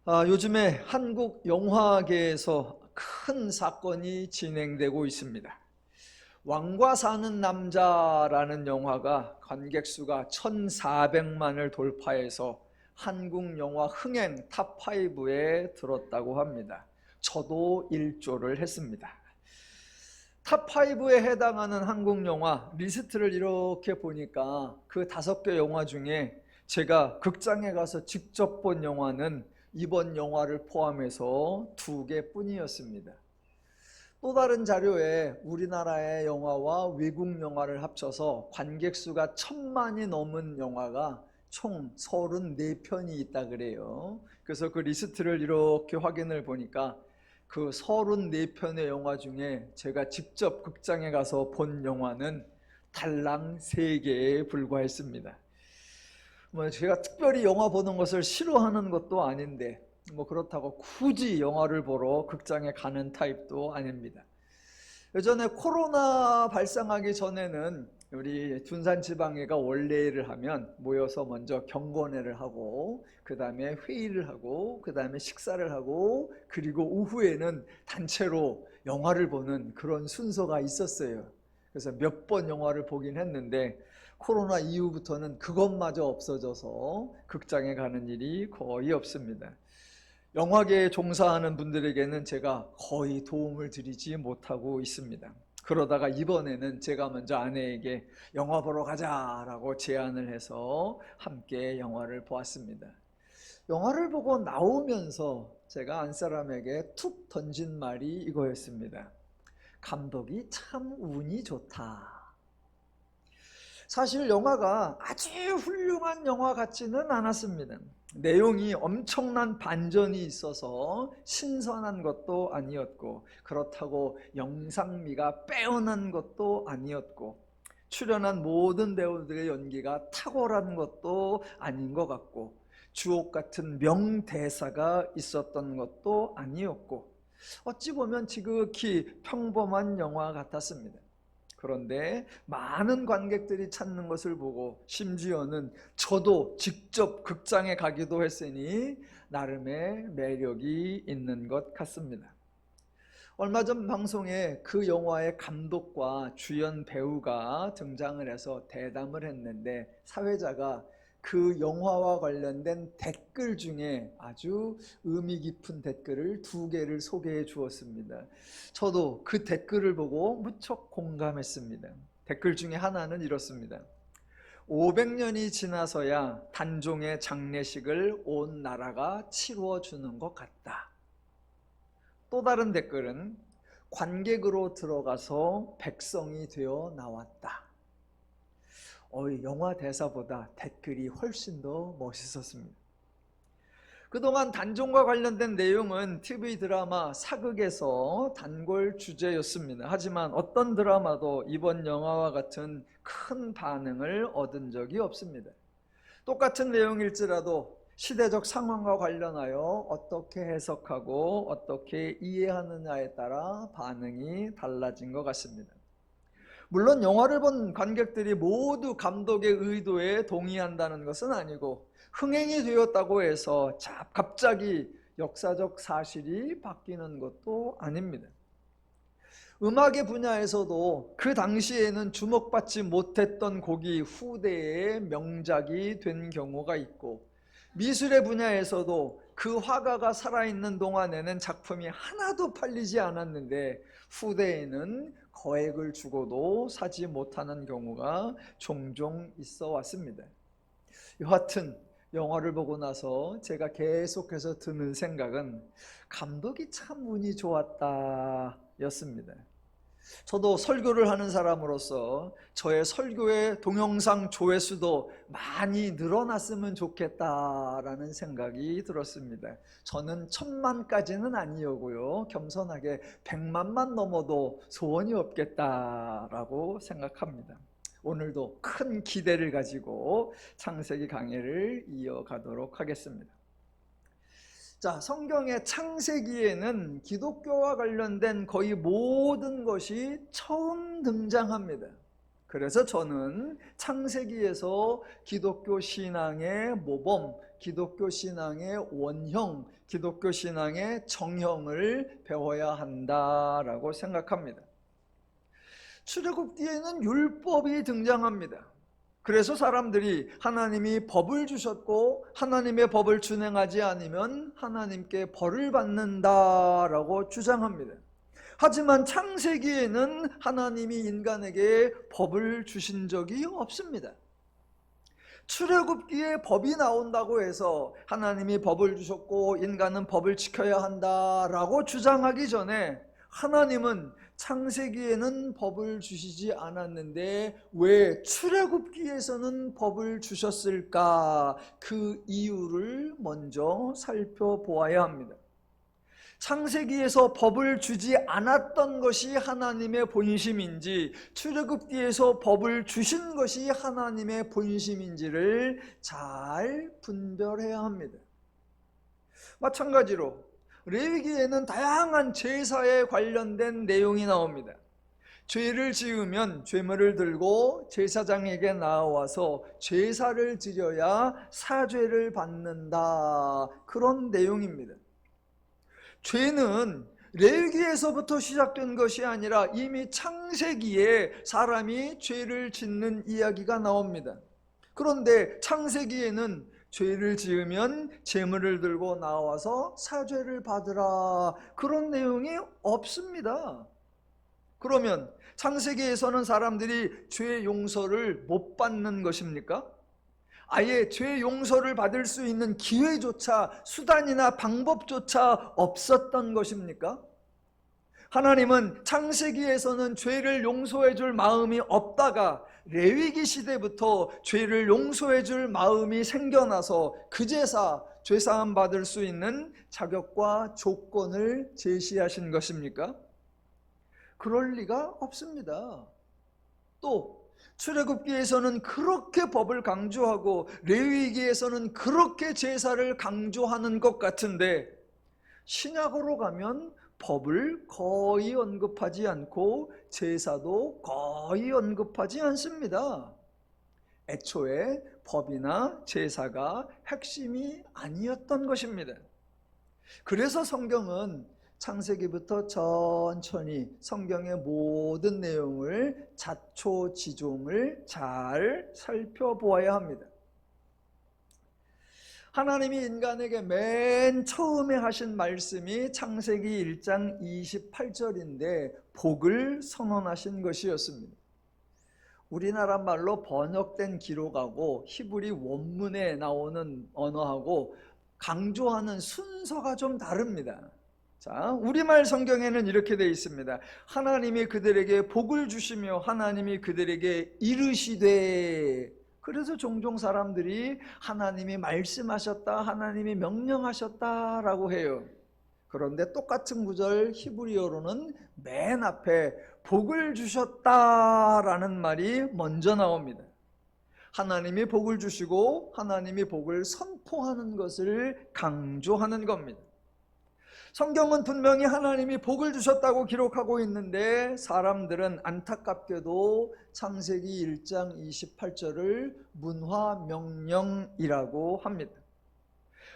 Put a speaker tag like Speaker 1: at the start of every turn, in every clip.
Speaker 1: 요즘에 한국 영화계에서 큰 사건이 진행되고 있습니다. 왕과 사는 남자라는 영화가 관객 수가 1,400만을 돌파해서 한국 영화 흥행 탑5에 들었다고 합니다. 저도 일조를 했습니다. 탑5에 해당하는 한국 영화 리스트를 이렇게 보니까 그 5개 영화 중에 제가 극장에 가서 직접 본 영화는 이번 영화를 포함해서 2개뿐이었습니다. 또 다른 자료에 우리나라의 영화와 외국 영화를 합쳐서 관객 수가 1,000만이 넘은 영화가 총 34편이 있다 그래요. 그래서 그 리스트를 이렇게 확인을 보니까 그 34편의 영화 중에 제가 직접 극장에 가서 본 영화는 달랑 3개에 불과했습니다. 제가 특별히 영화 보는 것을 싫어하는 것도 아닌데 그렇다고 굳이 영화를 보러 극장에 가는 타입도 아닙니다. 예전에 코로나 발생하기 전에는 우리 둔산지방회가 원래일을 하면 모여서 먼저 경건회를 하고 그 다음에 회의를 하고 그 다음에 식사를 하고 그리고 오후에는 단체로 영화를 보는 그런 순서가 있었어요. 그래서 몇 번 영화를 보긴 했는데 코로나 이후부터는 그것마저 없어져서 극장에 가는 일이 거의 없습니다. 영화계에 종사하는 분들에게는 제가 거의 도움을 드리지 못하고 있습니다. 그러다가 이번에는 제가 먼저 아내에게 영화 보러 가자라고 제안을 해서 함께 영화를 보았습니다. 영화를 보고 나오면서 제가 안사람에게 툭 던진 말이 이거였습니다. 감독이 참 운이 좋다. 사실 영화가 아주 훌륭한 영화 같지는 않았습니다. 내용이 엄청난 반전이 있어서 신선한 것도 아니었고 그렇다고 영상미가 빼어난 것도 아니었고 출연한 모든 배우들의 연기가 탁월한 것도 아닌 것 같고 주옥 같은 명대사가 있었던 것도 아니었고 어찌 보면 지극히 평범한 영화 같았습니다. 그런데 많은 관객들이 찾는 것을 보고 심지어는 저도 직접 극장에 가기도 했으니 나름의 매력이 있는 것 같습니다. 얼마 전 방송에 그 영화의 감독과 주연 배우가 등장을 해서 대담을 했는데 사회자가 그 영화와 관련된 댓글 중에 아주 의미 깊은 댓글을 2개를 소개해 주었습니다. 저도 그 댓글을 보고 무척 공감했습니다. 댓글 중에 하나는 이렇습니다. 500년이 지나서야 단종의 장례식을 온 나라가 치루어 주는 것 같다. 또 다른 댓글은 관객으로 들어가서 백성이 되어 나왔다. 영화 대사보다 댓글이 훨씬 더 멋있었습니다. 그동안 단종과 관련된 내용은 TV 드라마 사극에서 단골 주제였습니다. 하지만 어떤 드라마도 이번 영화와 같은 큰 반응을 얻은 적이 없습니다. 똑같은 내용일지라도 시대적 상황과 관련하여 어떻게 해석하고 어떻게 이해하느냐에 따라 반응이 달라진 것 같습니다. 물론 영화를 본 관객들이 모두 감독의 의도에 동의한다는 것은 아니고 흥행이 되었다고 해서 갑자기 역사적 사실이 바뀌는 것도 아닙니다. 음악의 분야에서도 그 당시에는 주목받지 못했던 곡이 후대에 명작이 된 경우가 있고 미술의 분야에서도 그 화가가 살아있는 동안에는 작품이 하나도 팔리지 않았는데 후대에는 거액을 주고도 사지 못하는 경우가 종종 있어 왔습니다. 여하튼 영화를 보고 나서 제가 계속해서 드는 생각은 감독이 참 운이 좋았다 였습니다. 저도 설교를 하는 사람으로서 저의 설교의 동영상 조회수도 많이 늘어났으면 좋겠다라는 생각이 들었습니다. 저는 1,000만까지는 아니었고요. 겸손하게 100만만 넘어도 소원이 없겠다라고 생각합니다. 오늘도 큰 기대를 가지고 창세기 강해를 이어가도록 하겠습니다. 자, 성경의 창세기에는 기독교와 관련된 거의 모든 것이 처음 등장합니다. 그래서 저는 창세기에서 기독교 신앙의 모범, 기독교 신앙의 원형, 기독교 신앙의 정형을 배워야 한다라고 생각합니다. 출애굽기에는 율법이 등장합니다. 그래서 사람들이 하나님이 법을 주셨고 하나님의 법을 준행하지 않으면 하나님께 벌을 받는다라고 주장합니다. 하지만 창세기에는 하나님이 인간에게 법을 주신 적이 없습니다. 출애굽기에 법이 나온다고 해서 하나님이 법을 주셨고 인간은 법을 지켜야 한다라고 주장하기 전에 하나님은 창세기에는 법을 주시지 않았는데 왜 출애굽기에서는 법을 주셨을까? 그 이유를 먼저 살펴보아야 합니다. 창세기에서 법을 주지 않았던 것이 하나님의 본심인지 출애굽기에서 법을 주신 것이 하나님의 본심인지를 잘 분별해야 합니다. 마찬가지로 레위기에는 다양한 제사에 관련된 내용이 나옵니다. 죄를 지으면 죄물을 들고 제사장에게 나와서 제사를 드려야 사죄를 받는다, 그런 내용입니다. 죄는 레위기에서부터 시작된 것이 아니라 이미 창세기에 사람이 죄를 짓는 이야기가 나옵니다. 그런데 창세기에는 죄를 지으면 제물을 들고 나와서 사죄를 받으라, 그런 내용이 없습니다. 그러면 창세기에서는 사람들이 죄 용서를 못 받는 것입니까? 아예 죄 용서를 받을 수 있는 기회조차, 수단이나 방법조차 없었던 것입니까? 하나님은 창세기에서는 죄를 용서해 줄 마음이 없다가 레위기 시대부터 죄를 용서해 줄 마음이 생겨나서 그 제사, 죄사함 받을 수 있는 자격과 조건을 제시하신 것입니까? 그럴 리가 없습니다. 또 출애굽기에서는 그렇게 법을 강조하고 레위기에서는 그렇게 제사를 강조하는 것 같은데 신약으로 가면 법을 거의 언급하지 않고 제사도 거의 언급하지 않습니다. 애초에 법이나 제사가 핵심이 아니었던 것입니다. 그래서 성경은 창세기부터 천천히 성경의 모든 내용을 자초지종을 잘 살펴보아야 합니다. 하나님이 인간에게 맨 처음에 하신 말씀이 창세기 1장 28절인데 복을 선언하신 것이었습니다. 우리나라 말로 번역된 기록하고 히브리 원문에 나오는 언어하고 강조하는 순서가 좀 다릅니다. 자, 우리말 성경에는 이렇게 되어 있습니다. 하나님이 그들에게 복을 주시며 하나님이 그들에게 이르시되. 그래서 종종 사람들이 하나님이 말씀하셨다, 하나님이 명령하셨다라고 해요. 그런데 똑같은 구절 히브리어로는 맨 앞에 복을 주셨다라는 말이 먼저 나옵니다. 하나님이 복을 주시고 하나님이 복을 선포하는 것을 강조하는 겁니다. 성경은 분명히 하나님이 복을 주셨다고 기록하고 있는데 사람들은 안타깝게도 창세기 1장 28절을 문화명령이라고 합니다.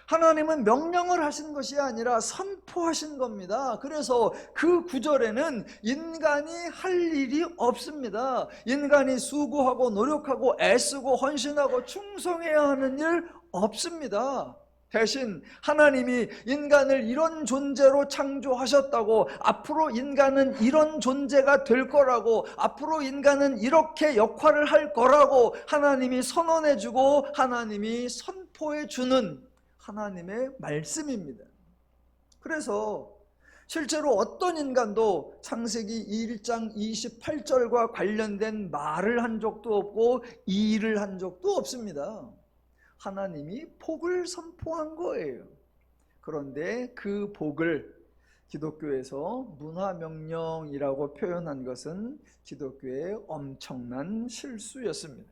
Speaker 1: 하나님은 명령을 하신 것이 아니라 선포하신 겁니다. 그래서 그 구절에는 인간이 할 일이 없습니다. 인간이 수고하고 노력하고 애쓰고 헌신하고 충성해야 하는 일 없습니다. 대신 하나님이 인간을 이런 존재로 창조하셨다고, 앞으로 인간은 이런 존재가 될 거라고, 앞으로 인간은 이렇게 역할을 할 거라고 하나님이 선언해주고 하나님이 선포해주는 하나님의 말씀입니다. 그래서 실제로 어떤 인간도 창세기 1장 28절과 관련된 말을 한 적도 없고 일을 한 적도 없습니다. 하나님이 복을 선포한 거예요. 그런데 그 복을 기독교에서 문화명령이라고 표현한 것은 기독교의 엄청난 실수였습니다.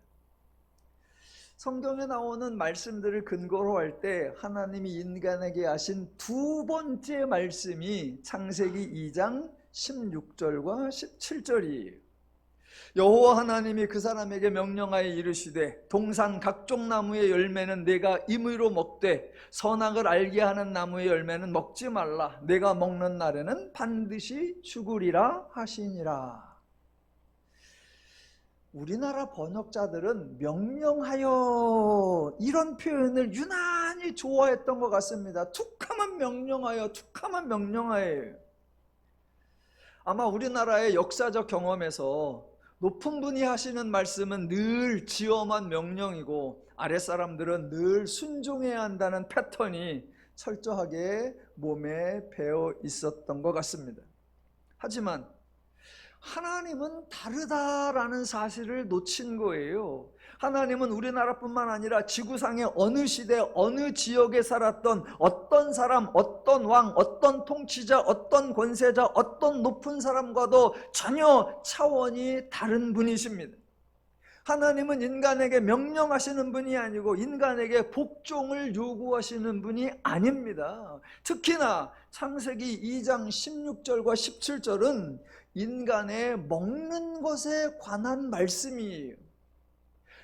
Speaker 1: 성경에 나오는 말씀들을 근거로 할 때 하나님이 인간에게 하신 두 번째 말씀이 창세기 2장 16절과 17절이에요. 여호와 하나님이 그 사람에게 명령하여 이르시되 동산 각종 나무의 열매는 내가 임의로 먹되 선악을 알게 하는 나무의 열매는 먹지 말라. 내가 먹는 날에는 반드시 죽으리라 하시니라. 우리나라 번역자들은 명령하여 이런 표현을 유난히 좋아했던 것 같습니다. 툭하면 명령하여, 툭하면 명령하여. 아마 우리나라의 역사적 경험에서 높은 분이 하시는 말씀은 늘 지엄한 명령이고 아랫사람들은 늘 순종해야 한다는 패턴이 철저하게 몸에 배어 있었던 것 같습니다. 하지만 하나님은 다르다라는 사실을 놓친 거예요. 하나님은 우리나라뿐만 아니라 지구상의 어느 시대 어느 지역에 살았던 어떤 사람, 어떤 왕, 어떤 통치자, 어떤 권세자, 어떤 높은 사람과도 전혀 차원이 다른 분이십니다. 하나님은 인간에게 명령하시는 분이 아니고 인간에게 복종을 요구하시는 분이 아닙니다. 특히나 창세기 2장 16절과 17절은 인간의 먹는 것에 관한 말씀이에요.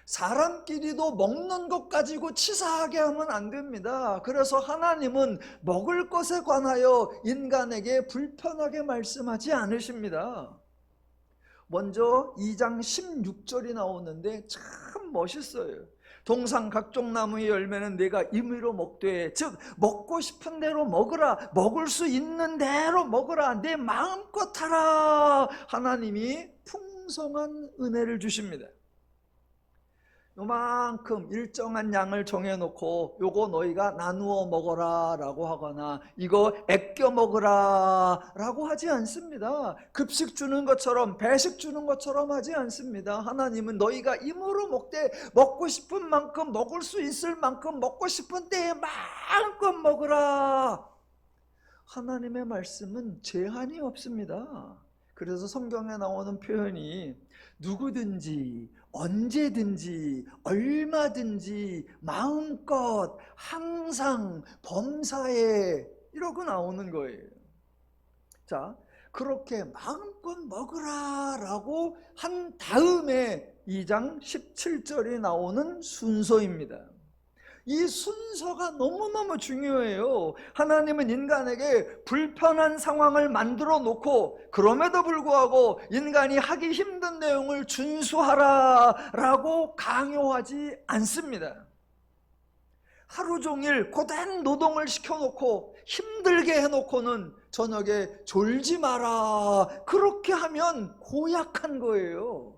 Speaker 1: 사람끼리도 먹는 것 가지고 치사하게 하면 안 됩니다. 그래서 하나님은 먹을 것에 관하여 인간에게 불편하게 말씀하지 않으십니다. 먼저 2장 16절이 나오는데 참 멋있어요. 동산 각종 나무의 열매는 내가 임의로 먹되, 즉 먹고 싶은 대로 먹으라, 먹을 수 있는 대로 먹으라, 내 마음껏 하라. 하나님이 풍성한 은혜를 주십니다. 요만큼 일정한 양을 정해놓고 요거 너희가 나누어 먹어라 라고 하거나 이거 아껴 먹으라 라고 하지 않습니다. 급식 주는 것처럼 배식 주는 것처럼 하지 않습니다. 하나님은 너희가 임으로 먹되 먹고 싶은 만큼 먹을 수 있을 만큼 먹고 싶은 때에 마음껏 먹으라. 하나님의 말씀은 제한이 없습니다. 그래서 성경에 나오는 표현이 누구든지 언제든지 얼마든지 마음껏 항상 범사에 이러고 나오는 거예요. 자, 그렇게 마음껏 먹으라 라고 한 다음에 2장 17절이 나오는 순서입니다. 이 순서가 너무너무 중요해요. 하나님은 인간에게 불편한 상황을 만들어 놓고 그럼에도 불구하고 인간이 하기 힘든 내용을 준수하라 라고 강요하지 않습니다. 하루 종일 고된 노동을 시켜놓고 힘들게 해놓고는 저녁에 졸지 마라, 그렇게 하면 고약한 거예요.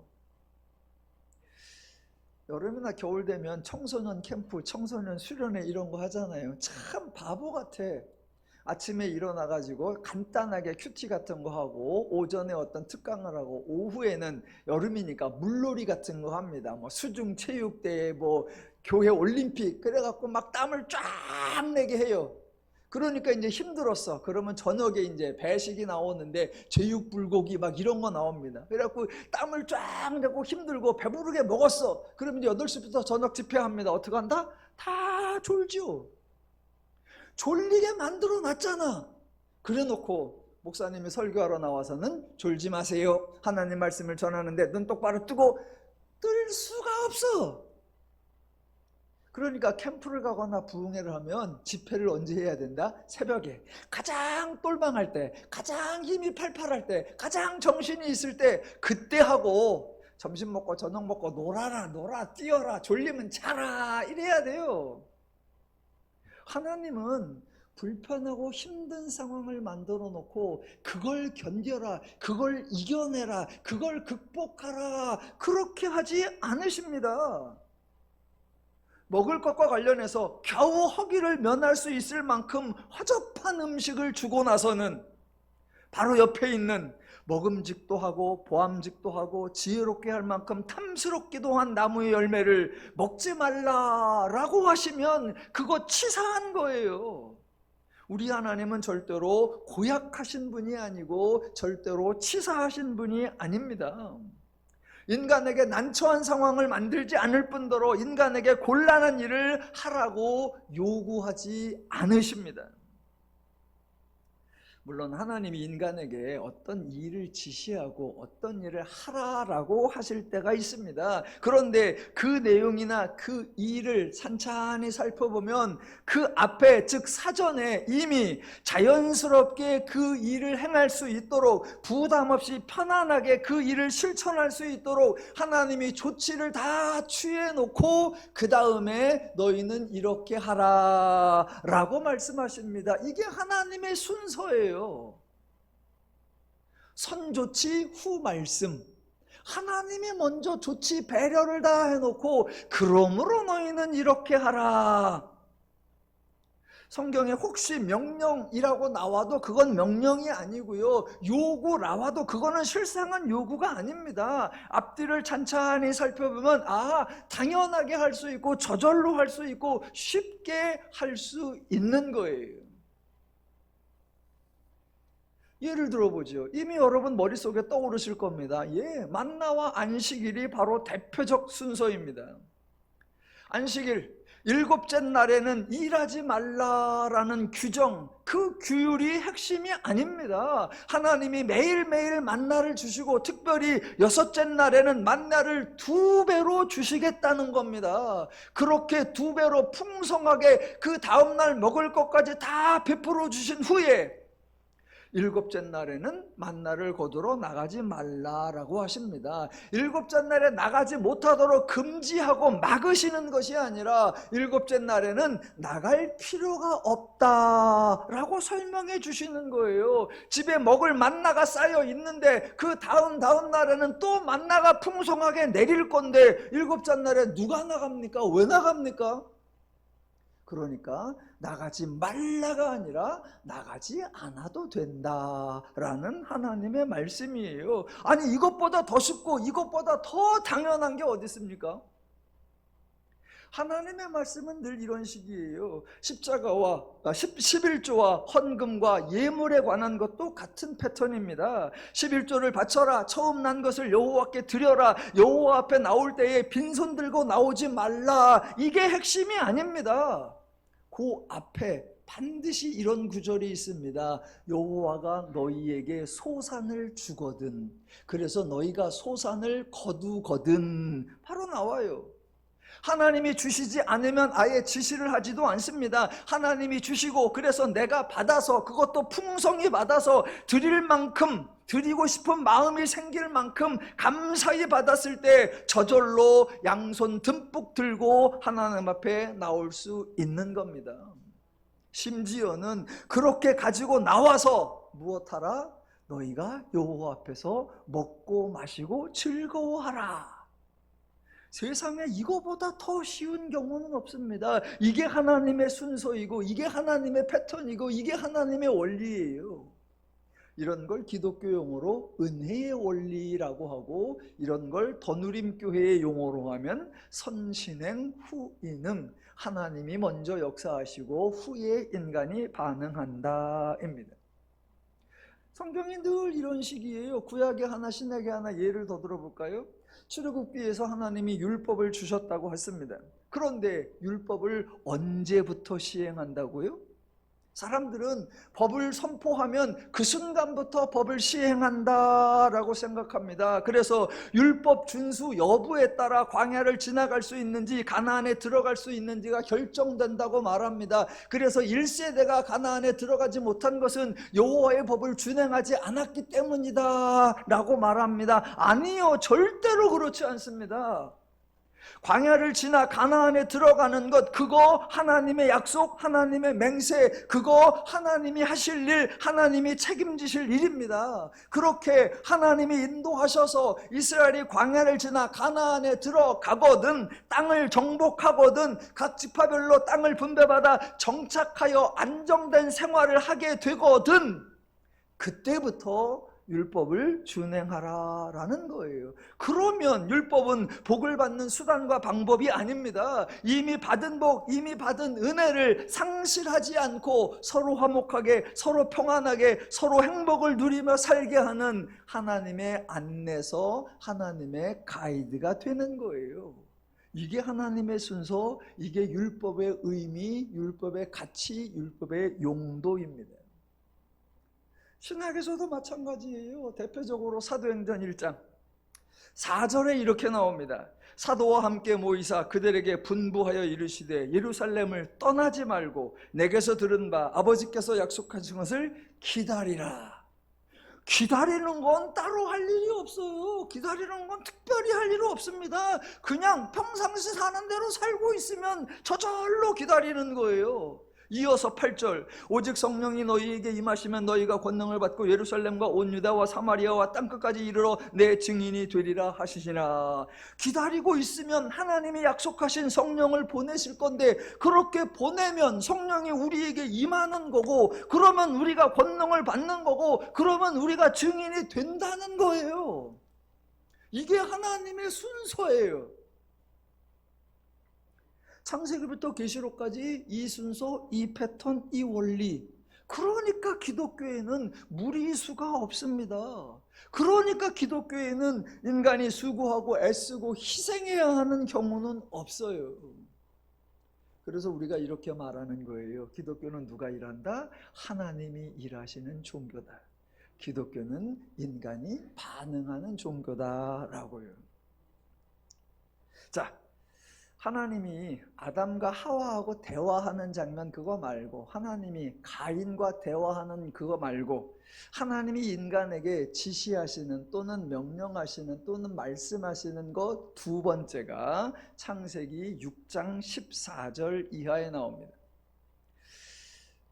Speaker 1: 여름이나 겨울 되면 청소년 캠프, 청소년 수련회 이런 거 하잖아요. 참 바보 같아. 아침에 일어나가지고 간단하게 큐티 같은 거 하고 오전에 어떤 특강을 하고 오후에는 여름이니까 물놀이 같은 거 합니다. 뭐 수중 체육대회, 뭐 교회 올림픽, 그래갖고 막 땀을 쫙 내게 해요. 그러니까 이제 힘들었어. 그러면 저녁에 이제 배식이 나오는데 제육 불고기 막 이런 거 나옵니다. 그래갖고 땀을 쫙 내고 힘들고 배부르게 먹었어. 그러면 이제 8시부터 저녁 집회합니다. 어떻게 한다? 다 졸죠. 졸리게 만들어 놨잖아. 그래 놓고 목사님이 설교하러 나와서는 졸지 마세요, 하나님 말씀을 전하는데 눈 똑바로 뜨고 뜰 수가 없어. 그러니까 캠프를 가거나 부흥회를 하면 집회를 언제 해야 된다? 새벽에 가장 똘망할 때, 가장 힘이 팔팔할 때, 가장 정신이 있을 때, 그때 하고 점심 먹고 저녁 먹고 놀아, 뛰어라, 졸리면 자라, 이래야 돼요. 하나님은 불편하고 힘든 상황을 만들어 놓고 그걸 견뎌라, 그걸 이겨내라, 그걸 극복하라, 그렇게 하지 않으십니다. 먹을 것과 관련해서 겨우 허기를 면할 수 있을 만큼 허접한 음식을 주고 나서는 바로 옆에 있는 먹음직도 하고 보암직도 하고 지혜롭게 할 만큼 탐스럽기도 한 나무의 열매를 먹지 말라라고 하시면 그거 치사한 거예요. 우리 하나님은 절대로 고약하신 분이 아니고 절대로 치사하신 분이 아닙니다. 인간에게 난처한 상황을 만들지 않을 뿐더러 인간에게 곤란한 일을 하라고 요구하지 않으십니다. 물론 하나님이 인간에게 어떤 일을 지시하고 어떤 일을 하라라고 하실 때가 있습니다. 그런데 그 내용이나 그 일을 찬찬히 살펴보면 그 앞에, 즉 사전에 이미 자연스럽게 그 일을 행할 수 있도록, 부담 없이 편안하게 그 일을 실천할 수 있도록 하나님이 조치를 다 취해 놓고 그 다음에 너희는 이렇게 하라 라고 말씀하십니다. 이게 하나님의 순서예요. 선조치 후 말씀. 하나님이 먼저 조치 배려를 다 해놓고 그러므로 너희는 이렇게 하라. 성경에 혹시 명령이라고 나와도 그건 명령이 아니고요, 요구라와도 그거는 실상은 요구가 아닙니다. 앞뒤를 찬찬히 살펴보면 당연하게 할 수 있고 저절로 할 수 있고 쉽게 할 수 있는 거예요. 예를 들어보죠. 이미 여러분 머릿속에 떠오르실 겁니다. 만나와 안식일이 바로 대표적 순서입니다. 안식일, 일곱째 날에는 일하지 말라라는 규정, 그 규율이 핵심이 아닙니다. 하나님이 매일매일 만나를 주시고 특별히 여섯째 날에는 만나를 2배로 주시겠다는 겁니다. 그렇게 2배로 풍성하게 그 다음날 먹을 것까지 다 베풀어 주신 후에 일곱째 날에는 만나를 거두러 나가지 말라라고 하십니다. 일곱째 날에 나가지 못하도록 금지하고 막으시는 것이 아니라 일곱째 날에는 나갈 필요가 없다라고 설명해 주시는 거예요. 집에 먹을 만나가 쌓여 있는데 그 다음 날에는 또 만나가 풍성하게 내릴 건데 일곱째 날에 누가 나갑니까? 왜 나갑니까? 그러니까 나가지 말라가 아니라 나가지 않아도 된다라는 하나님의 말씀이에요. 아니, 이것보다 더 쉽고 이것보다 더 당연한 게 어디 있습니까? 하나님의 말씀은 늘 이런 식이에요. 십자가와 11조와 헌금과 예물에 관한 것도 같은 패턴입니다. 11조를 바쳐라, 처음 난 것을 여호와께 드려라, 여호와 앞에 나올 때에 빈손 들고 나오지 말라, 이게 핵심이 아닙니다. 그 앞에 반드시 이런 구절이 있습니다. 여호와가 너희에게 소산을 주거든, 그래서 너희가 소산을 거두거든, 바로 나와요. 하나님이 주시지 않으면 아예 지시를 하지도 않습니다. 하나님이 주시고 그래서 내가 받아서, 그것도 풍성히 받아서 드릴 만큼, 드리고 싶은 마음이 생길 만큼 감사히 받았을 때 저절로 양손 듬뿍 들고 하나님 앞에 나올 수 있는 겁니다. 심지어는 그렇게 가지고 나와서 무엇하라? 너희가 여호와 앞에서 먹고 마시고 즐거워하라. 세상에 이거보다 더 쉬운 경우는 없습니다. 이게 하나님의 순서이고 이게 하나님의 패턴이고 이게 하나님의 원리예요. 이런 걸 기독교 용어로 은혜의 원리라고 하고, 이런 걸 더누림교회의 용어로 하면 선신행 후인응, 하나님이 먼저 역사하시고 후에 인간이 반응한다입니다. 성경이 늘 이런 식이에요. 구약에 하나 신약에 하나 예를 더 들어볼까요? 출애굽기에서 하나님이 율법을 주셨다고 했습니다. 그런데 율법을 언제부터 시행한다고요? 사람들은 법을 선포하면 그 순간부터 법을 시행한다라고 생각합니다. 그래서 율법 준수 여부에 따라 광야를 지나갈 수 있는지 가나안에 들어갈 수 있는지가 결정된다고 말합니다. 그래서 1세대가 가나안에 들어가지 못한 것은 여호와의 법을 준행하지 않았기 때문이다 라고 말합니다. 아니요, 절대로 그렇지 않습니다. 광야를 지나 가나안에 들어가는 것, 그거 하나님의 약속, 하나님의 맹세, 그거 하나님이 하실 일, 하나님이 책임지실 일입니다. 그렇게 하나님이 인도하셔서 이스라엘이 광야를 지나 가나안에 들어가거든, 땅을 정복하거든, 각 지파별로 땅을 분배받아 정착하여 안정된 생활을 하게 되거든, 그때부터 율법을 준행하라라는 거예요. 그러면 율법은 복을 받는 수단과 방법이 아닙니다. 이미 받은 복, 이미 받은 은혜를 상실하지 않고 서로 화목하게, 서로 평안하게, 서로 행복을 누리며 살게 하는 하나님의 안내서, 하나님의 가이드가 되는 거예요. 이게 하나님의 순서, 이게 율법의 의미, 율법의 가치, 율법의 용도입니다. 신학에서도 마찬가지예요. 대표적으로 사도행전 1장 4절에 이렇게 나옵니다. 사도와 함께 모이사 그들에게 분부하여 이르시되 예루살렘을 떠나지 말고 내게서 들은 바 아버지께서 약속하신 것을 기다리라. 기다리는 건 따로 할 일이 없어요. 기다리는 건 특별히 할 일 없습니다. 그냥 평상시 사는 대로 살고 있으면 저절로 기다리는 거예요. 이어서 8절 오직 성령이 너희에게 임하시면 너희가 권능을 받고 예루살렘과 온 유다와 사마리아와 땅끝까지 이르러 내 증인이 되리라 하시시나. 기다리고 있으면 하나님이 약속하신 성령을 보내실 건데, 그렇게 보내면 성령이 우리에게 임하는 거고, 그러면 우리가 권능을 받는 거고, 그러면 우리가 증인이 된다는 거예요. 이게 하나님의 순서예요. 창세기부터 계시록까지 이 순서, 이 패턴, 이 원리. 그러니까 기독교에는 무리수가 없습니다. 그러니까 기독교에는 인간이 수고하고 애쓰고 희생해야 하는 경우는 없어요. 그래서 우리가 이렇게 말하는 거예요. 기독교는 누가 일한다? 하나님이 일하시는 종교다. 기독교는 인간이 반응하는 종교다라고요. 자, 하나님이 아담과 하와하고 대화하는 장면 그거 말고, 하나님이 가인과 대화하는 그거 말고, 하나님이 인간에게 지시하시는 또는 명령하시는 또는 말씀하시는 것 두 번째가 창세기 6장 14절 이하에 나옵니다.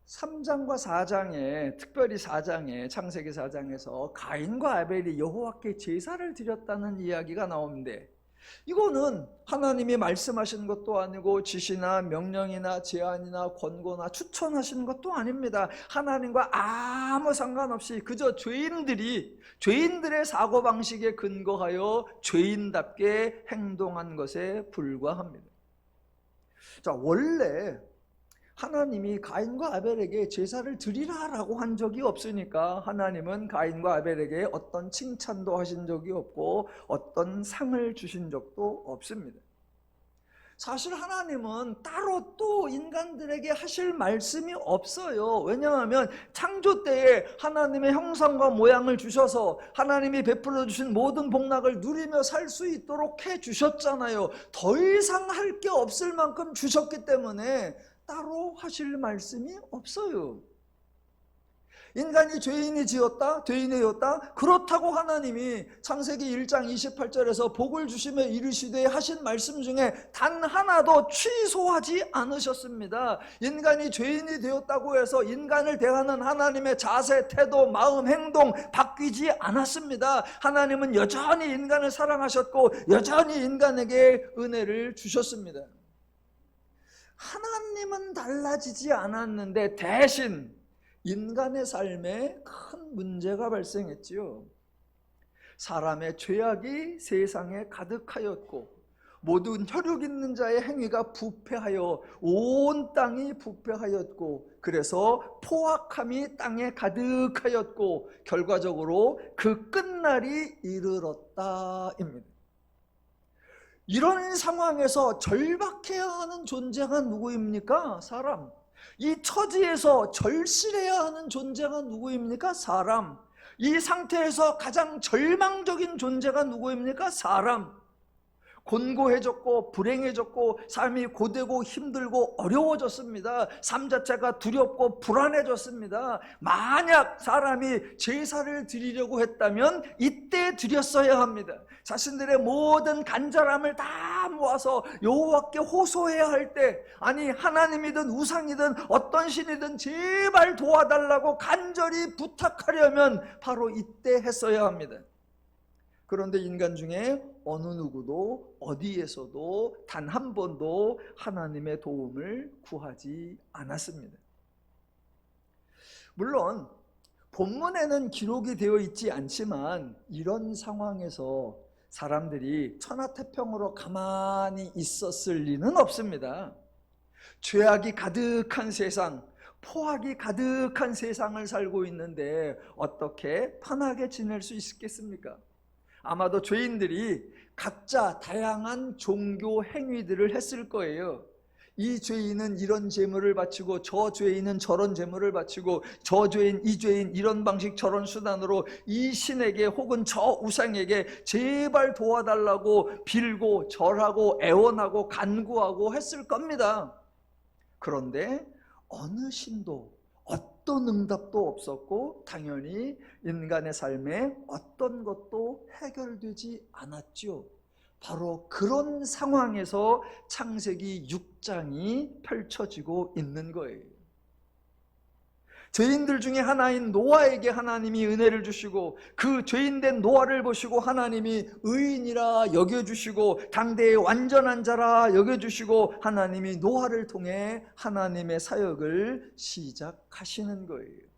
Speaker 1: 3장과 4장에, 특별히 4장에, 창세기 4장에서 가인과 아벨이 여호와께 제사를 드렸다는 이야기가 나오는데, 이거는 하나님이 말씀하신 것도 아니고 지시나 명령이나 제안이나 권고나 추천하시는 것도 아닙니다. 하나님과 아무 상관없이 그저 죄인들의 사고방식에 근거하여 죄인답게 행동한 것에 불과합니다. 자, 원래 하나님이 가인과 아벨에게 제사를 드리라라고 한 적이 없으니까 하나님은 가인과 아벨에게 어떤 칭찬도 하신 적이 없고 어떤 상을 주신 적도 없습니다. 사실 하나님은 따로 또 인간들에게 하실 말씀이 없어요. 왜냐하면 창조 때에 하나님의 형상과 모양을 주셔서 하나님이 베풀어 주신 모든 복락을 누리며 살 수 있도록 해 주셨잖아요. 더 이상 할 게 없을 만큼 주셨기 때문에 따로 하실 말씀이 없어요. 인간이 죄인이 되었다. 그렇다고 하나님이 창세기 1장 28절에서 복을 주시며 이르시되 하신 말씀 중에 단 하나도 취소하지 않으셨습니다. 인간이 죄인이 되었다고 해서 인간을 대하는 하나님의 자세, 태도, 마음, 행동 바뀌지 않았습니다. 하나님은 여전히 인간을 사랑하셨고 여전히 인간에게 은혜를 주셨습니다. 하나님은 달라지지 않았는데 대신 인간의 삶에 큰 문제가 발생했지요. 사람의 죄악이 세상에 가득하였고 모든 혈육 있는 자의 행위가 부패하여 온 땅이 부패하였고, 그래서 포악함이 땅에 가득하였고 결과적으로 그 끝날이 이르렀다입니다. 이런 상황에서 절박해야 하는 존재가 누구입니까? 사람. 이 처지에서 절실해야 하는 존재가 누구입니까? 사람. 이 상태에서 가장 절망적인 존재가 누구입니까? 사람. 곤고해졌고 불행해졌고 삶이 고되고 힘들고 어려워졌습니다. 삶 자체가 두렵고 불안해졌습니다. 만약 사람이 제사를 드리려고 했다면 이때 드렸어야 합니다. 자신들의 모든 간절함을 다 모아서 여호와께 호소해야 할 때, 아니 하나님이든 우상이든 어떤 신이든 제발 도와달라고 간절히 부탁하려면 바로 이때 했어야 합니다. 그런데 인간 중에 어느 누구도 어디에서도 단 한 번도 하나님의 도움을 구하지 않았습니다. 물론 본문에는 기록이 되어 있지 않지만 이런 상황에서 사람들이 천하태평으로 가만히 있었을 리는 없습니다. 죄악이 가득한 세상, 포악이 가득한 세상을 살고 있는데 어떻게 편하게 지낼 수 있겠습니까? 아마도 죄인들이 각자 다양한 종교 행위들을 했을 거예요. 이 죄인은 이런 제물을 바치고 저 죄인은 저런 제물을 바치고 저 죄인 이 죄인 이런 방식 저런 수단으로 이 신에게 혹은 저 우상에게 제발 도와달라고 빌고 절하고 애원하고 간구하고 했을 겁니다. 그런데 어느 신도 어떤 응답도 없었고 당연히 인간의 삶에 어떤 것도 해결되지 않았죠. 바로 그런 상황에서 창세기 6장이 펼쳐지고 있는 거예요. 죄인들 중에 하나인 노아에게 하나님이 은혜를 주시고 그 죄인된 노아를 보시고 하나님이 의인이라 여겨주시고 당대의 완전한 자라 여겨주시고 하나님이 노아를 통해 하나님의 사역을 시작하시는 거예요.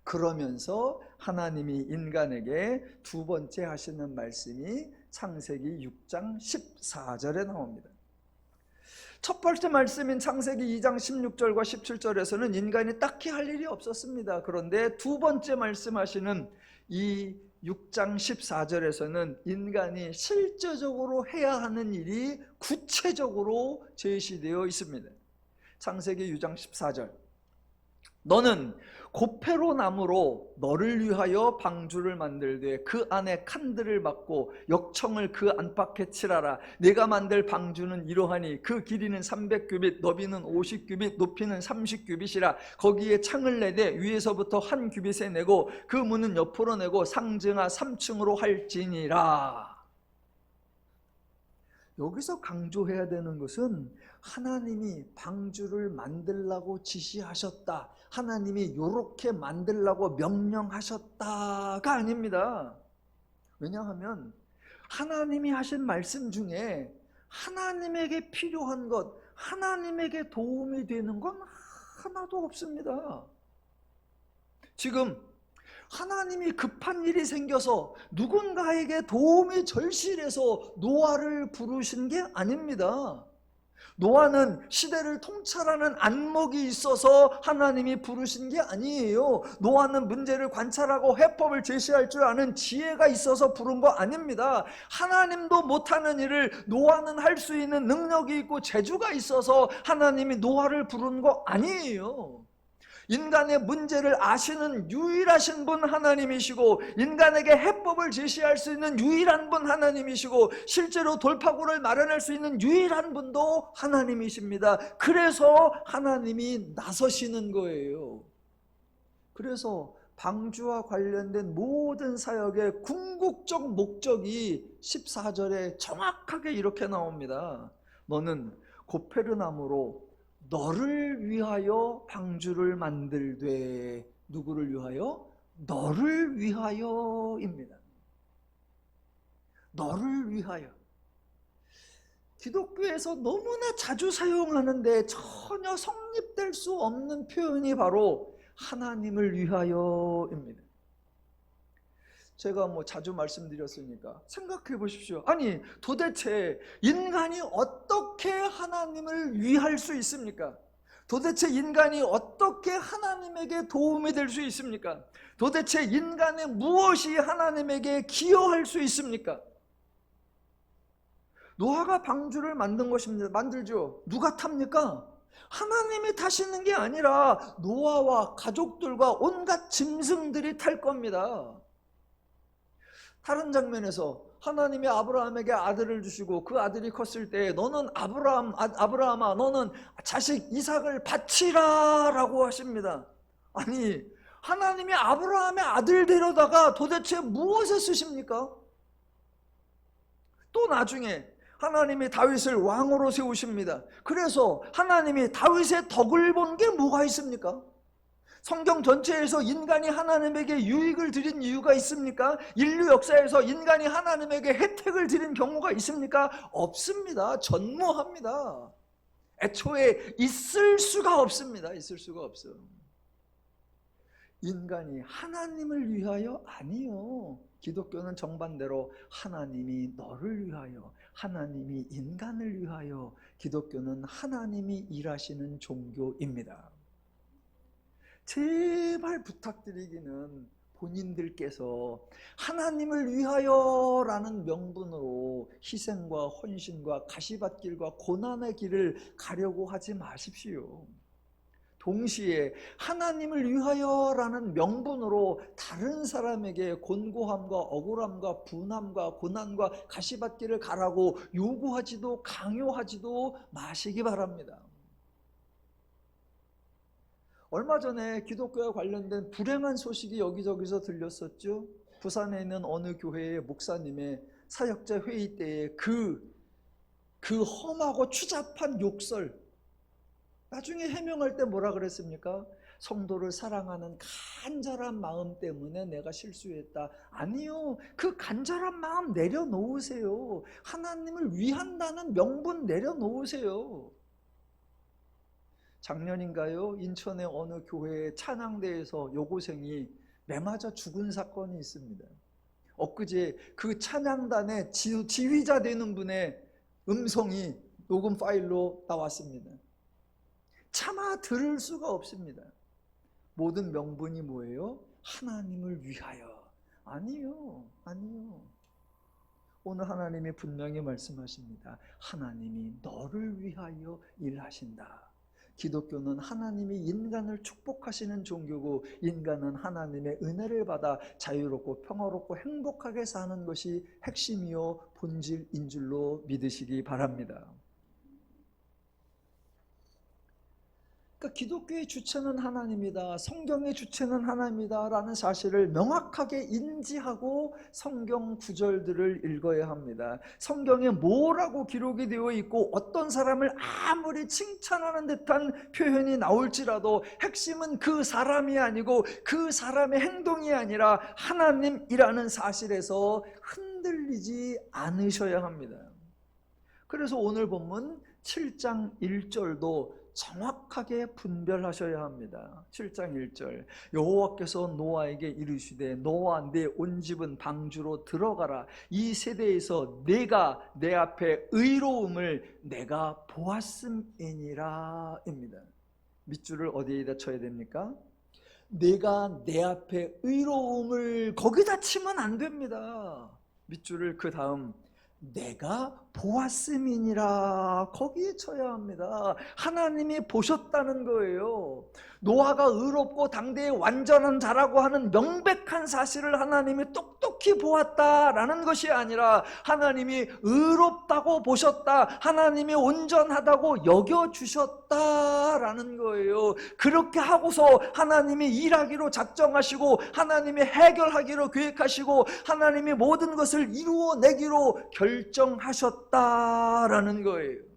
Speaker 1: 그러면서 하나님이 인간에게 두 번째 하시는 말씀이 창세기 6장 14절에 나옵니다. 첫 번째 말씀인 창세기 2장 16절과 17절에서는 인간이 딱히 할 일이 없었습니다. 그런데 두 번째 말씀하시는 이 6장 14절에서는 인간이 실제적으로 해야 하는 일이 구체적으로 제시되어 있습니다. 창세기 6장 14절, 너는 고페로 나무로 너를 위하여 방주를 만들되 그 안에 칸들을 막고 역청을 그 안팎에 칠하라. 내가 만들 방주는 이러하니 그 길이는 300규빗 너비는 50규빗 높이는 30규빗이라. 거기에 창을 내되 위에서부터 한 규빗에 내고 그 문은 옆으로 내고 상증하 3층으로 할지니라. 여기서 강조해야 되는 것은 하나님이 방주를 만들라고 지시하셨다, 하나님이 이렇게 만들라고 명령하셨다가 아닙니다. 왜냐하면 하나님이 하신 말씀 중에 하나님에게 필요한 것, 하나님에게 도움이 되는 건 하나도 없습니다. 지금 하나님이 급한 일이 생겨서 누군가에게 도움이 절실해서 노아를 부르신 게 아닙니다. 노아는 시대를 통찰하는 안목이 있어서 하나님이 부르신 게 아니에요. 노아는 문제를 관찰하고 해법을 제시할 줄 아는 지혜가 있어서 부른 거 아닙니다. 하나님도 못하는 일을 노아는 할 수 있는 능력이 있고 재주가 있어서 하나님이 노아를 부른 거 아니에요. 인간의 문제를 아시는 유일하신 분 하나님이시고 인간에게 해법을 제시할 수 있는 유일한 분 하나님이시고 실제로 돌파구를 마련할 수 있는 유일한 분도 하나님이십니다. 그래서 하나님이 나서시는 거예요. 그래서 방주와 관련된 모든 사역의 궁극적 목적이 14절에 정확하게 이렇게 나옵니다. 너는 고페르나무로 너를 위하여 방주를 만들되. 누구를 위하여? 너를 위하여입니다. 너를 위하여. 기독교에서 너무나 자주 사용하는데 전혀 성립될 수 없는 표현이 바로 하나님을 위하여입니다. 제가 자주 말씀드렸으니까 생각해 보십시오. 아니 도대체 인간이 어떻게 하나님을 위할 수 있습니까? 도대체 인간이 어떻게 하나님에게 도움이 될 수 있습니까? 도대체 인간의 무엇이 하나님에게 기여할 수 있습니까? 노아가 방주를 만든 것입니다. 만들죠. 누가 탑니까? 하나님이 타시는 게 아니라 노아와 가족들과 온갖 짐승들이 탈 겁니다. 다른 장면에서 하나님이 아브라함에게 아들을 주시고 그 아들이 컸을 때 너는 아브라함아 너는 자식 이삭을 바치라 라고 하십니다. 아니 하나님이 아브라함의 아들 데려다가 도대체 무엇에 쓰십니까? 또 나중에 하나님이 다윗을 왕으로 세우십니다. 그래서 하나님이 다윗의 덕을 본 게 뭐가 있습니까? 성경 전체에서 인간이 하나님에게 유익을 드린 이유가 있습니까? 인류 역사에서 인간이 하나님에게 혜택을 드린 경우가 있습니까? 없습니다. 전무합니다. 애초에 있을 수가 없습니다. 있을 수가 없어요. 인간이 하나님을 위하여? 아니요. 기독교는 정반대로 하나님이 너를 위하여, 하나님이 인간을 위하여. 기독교는 하나님이 일하시는 종교입니다. 제발 부탁드리기는 본인들께서 하나님을 위하여라는 명분으로 희생과 헌신과 가시밭길과 고난의 길을 가려고 하지 마십시오. 동시에 하나님을 위하여라는 명분으로 다른 사람에게 곤고함과 억울함과 분함과 고난과 가시밭길을 가라고 요구하지도 강요하지도 마시기 바랍니다. 얼마 전에 기독교와 관련된 불행한 소식이 여기저기서 들렸었죠. 부산에 있는 어느 교회의 목사님의 사역자 회의 때에 그 험하고 추잡한 욕설, 나중에 해명할 때 뭐라 그랬습니까? 성도를 사랑하는 간절한 마음 때문에 내가 실수했다. 아니요, 그 간절한 마음 내려놓으세요. 하나님을 위한다는 명분 내려놓으세요. 작년인가요? 인천의 어느 교회의 찬양대에서 여고생이 매 맞아 죽은 사건이 있습니다. 엊그제 그 찬양단의 지휘자 되는 분의 음성이 녹음 파일로 나왔습니다. 차마 들을 수가 없습니다. 모든 명분이 뭐예요? 하나님을 위하여. 아니요. 오늘 하나님이 분명히 말씀하십니다. 하나님이 너를 위하여 일하신다. 기독교는 하나님이 인간을 축복하시는 종교고, 인간은 하나님의 은혜를 받아 자유롭고 평화롭고 행복하게 사는 것이 핵심이요 본질인 줄로 믿으시기 바랍니다. 그러니까 기독교의 주체는 하나님이다, 성경의 주체는 하나님이다 라는 사실을 명확하게 인지하고 성경 구절들을 읽어야 합니다. 성경에 뭐라고 기록이 되어 있고 어떤 사람을 아무리 칭찬하는 듯한 표현이 나올지라도 핵심은 그 사람이 아니고 그 사람의 행동이 아니라 하나님이라는 사실에서 흔들리지 않으셔야 합니다. 그래서 오늘 본문 7장 1절도 정확하게 분별하셔야 합니다. 7장 1절, 여호와께서 노아에게 이르시되 너와 내 온 집은 방주로 들어가라. 이 세대에서 내가 내 앞에 의로움을 내가 보았음이니라 입니다. 밑줄을 어디에다 쳐야 됩니까? 내가 내 앞에 의로움을 거기다 치면 안 됩니다. 밑줄을 그 다음 내가 보았음이니라 거기에 쳐야 합니다. 하나님이 보셨다는 거예요. 노아가 의롭고 당대의 완전한 자라고 하는 명백한 사실을 하나님이 똑똑히 보았다라는 것이 아니라 하나님이 의롭다고 보셨다, 하나님이 온전하다고 여겨주셨다라는 거예요. 그렇게 하고서 하나님이 일하기로 작정하시고 하나님이 해결하기로 계획하시고 하나님이 모든 것을 이루어내기로 결정하셨다라는 거예요.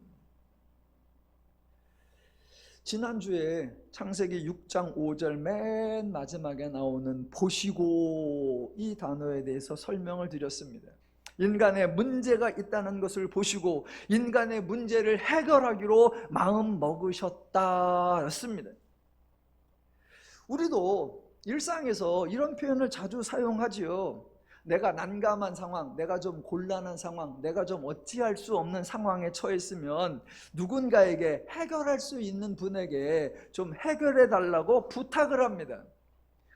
Speaker 1: 지난주에 창세기 6장 5절 맨 마지막에 나오는 보시고 이 단어에 대해서 설명을 드렸습니다. 인간의 문제가 있다는 것을 보시고 인간의 문제를 해결하기로 마음 먹으셨다였습니다. 우리도 일상에서 이런 표현을 자주 사용하지요. 내가 난감한 상황, 내가 좀 곤란한 상황, 내가 좀 어찌할 수 없는 상황에 처했으면 누군가에게, 해결할 수 있는 분에게 좀 해결해 달라고 부탁을 합니다.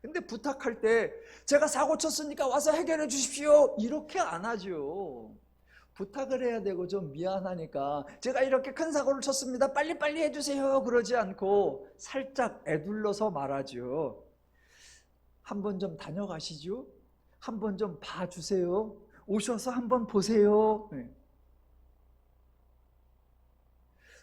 Speaker 1: 근데 부탁할 때 제가 사고 쳤으니까 와서 해결해 주십시오 이렇게 안 하죠. 부탁을 해야 되고 좀 미안하니까 제가 이렇게 큰 사고를 쳤습니다, 빨리빨리 해주세요 그러지 않고 살짝 애둘러서 말하죠. 한번 좀 다녀가시죠. 한번 좀 봐주세요. 오셔서 한번 보세요. 네.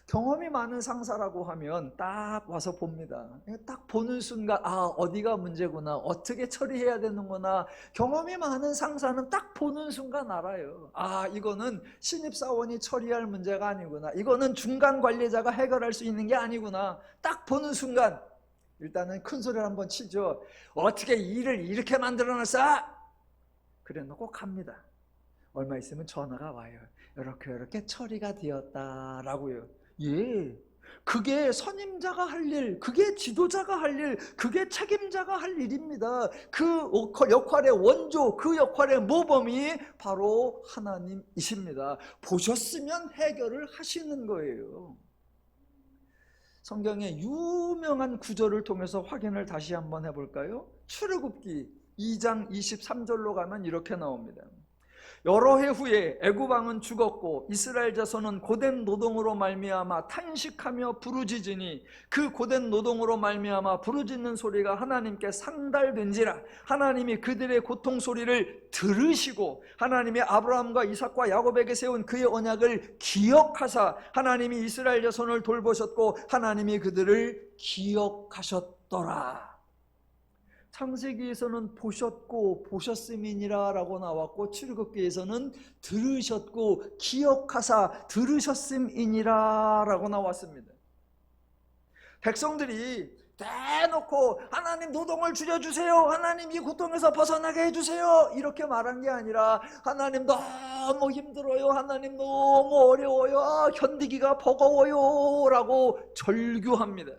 Speaker 1: 경험이 많은 상사라고 하면 딱 와서 봅니다. 딱 보는 순간 어디가 문제구나, 어떻게 처리해야 되는구나. 경험이 많은 상사는 딱 보는 순간 알아요. 이거는 신입사원이 처리할 문제가 아니구나, 이거는 중간 관리자가 해결할 수 있는 게 아니구나. 딱 보는 순간 일단은 큰 소리를 한번 치죠. 어떻게 일을 이렇게 만들어놨어? 그래 놓고 갑니다. 얼마 있으면 전화가 와요. 이렇게 처리가 되었다라고요. 예, 그게 선임자가 할 일, 그게 지도자가 할 일, 그게 책임자가 할 일입니다. 그 역할의 원조, 그 역할의 모범이 바로 하나님이십니다. 보셨으면 해결을 하시는 거예요. 성경의 유명한 구절을 통해서 확인을 다시 한번 해볼까요? 출애굽기 2장 23절로 가면 이렇게 나옵니다. 여러 해 후에 애굽 왕은 죽었고 이스라엘 자손은 고된 노동으로 말미암아 탄식하며 부르짖으니 그 고된 노동으로 말미암아 부르짖는 소리가 하나님께 상달된지라. 하나님이 그들의 고통 소리를 들으시고 하나님이 아브라함과 이삭과 야곱에게 세운 그의 언약을 기억하사 하나님이 이스라엘 자손을 돌보셨고 하나님이 그들을 기억하셨더라. 창세기에서는 보셨고 보셨음이니라 라고 나왔고, 출애굽기에서는 들으셨고 기억하사 들으셨음이니라 라고 나왔습니다. 백성들이 대놓고 하나님 노동을 줄여주세요, 하나님 이 고통에서 벗어나게 해주세요 이렇게 말한 게 아니라 하나님 너무 힘들어요, 하나님 너무 어려워요, 견디기가 버거워요 라고 절규합니다.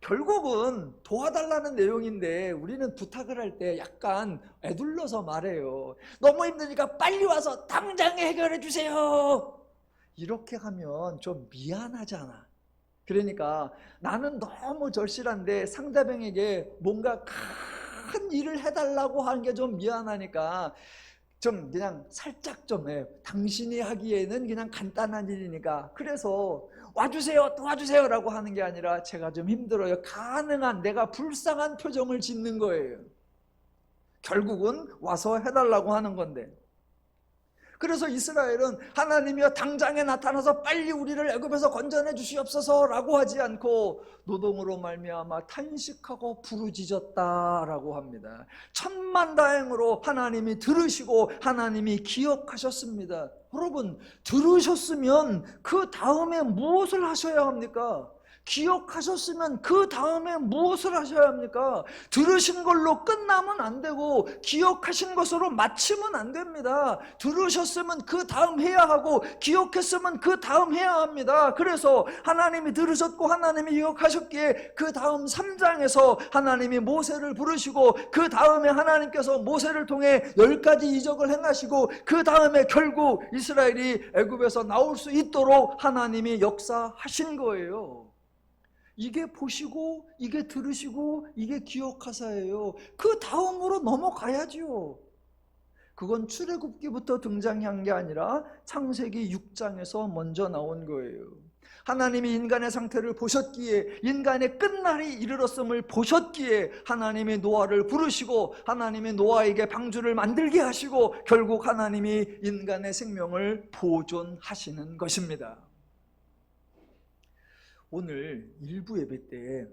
Speaker 1: 결국은 도와달라는 내용인데 우리는 부탁을 할 때 약간 애둘러서 말해요. 너무 힘드니까 빨리 와서 당장 해결해 주세요. 이렇게 하면 좀 미안하잖아. 그러니까 나는 너무 절실한데 상대방에게 뭔가 큰 일을 해달라고 하는 게 좀 미안하니까 좀 그냥 살짝 좀 당신이 하기에는 그냥 간단한 일이니까 그래서 와주세요, 도와주세요 라고 하는 게 아니라 제가 좀 힘들어요, 가능한 내가 불쌍한 표정을 짓는 거예요. 결국은 와서 해달라고 하는 건데, 그래서 이스라엘은 하나님이여 당장에 나타나서 빨리 우리를 애굽에서 건져내 주시옵소서 라고 하지 않고 노동으로 말미암아 탄식하고 부르짖었다라고 합니다. 천만다행으로 하나님이 들으시고 하나님이 기억하셨습니다. 여러분, 들으셨으면 그 다음에 무엇을 하셔야 합니까? 기억하셨으면 그 다음에 무엇을 하셔야 합니까? 들으신 걸로 끝나면 안 되고 기억하신 것으로 마치면 안 됩니다. 들으셨으면 그 다음 해야 하고 기억했으면 그 다음 해야 합니다. 그래서 하나님이 들으셨고 하나님이 기억하셨기에 그 다음 3장에서 하나님이 모세를 부르시고 그 다음에 하나님께서 모세를 통해 10가지 이적을 행하시고 그 다음에 결국 이스라엘이 애굽에서 나올 수 있도록 하나님이 역사하신 거예요. 이게 보시고 이게 들으시고 이게 기억하사예요. 그 다음으로 넘어가야지요. 그건 출애굽기부터 등장한 게 아니라 창세기 6장에서 먼저 나온 거예요. 하나님이 인간의 상태를 보셨기에, 인간의 끝날이 이르렀음을 보셨기에 하나님이 노아를 부르시고 하나님이 노아에게 방주를 만들게 하시고 결국 하나님이 인간의 생명을 보존하시는 것입니다. 오늘 일부 예배 때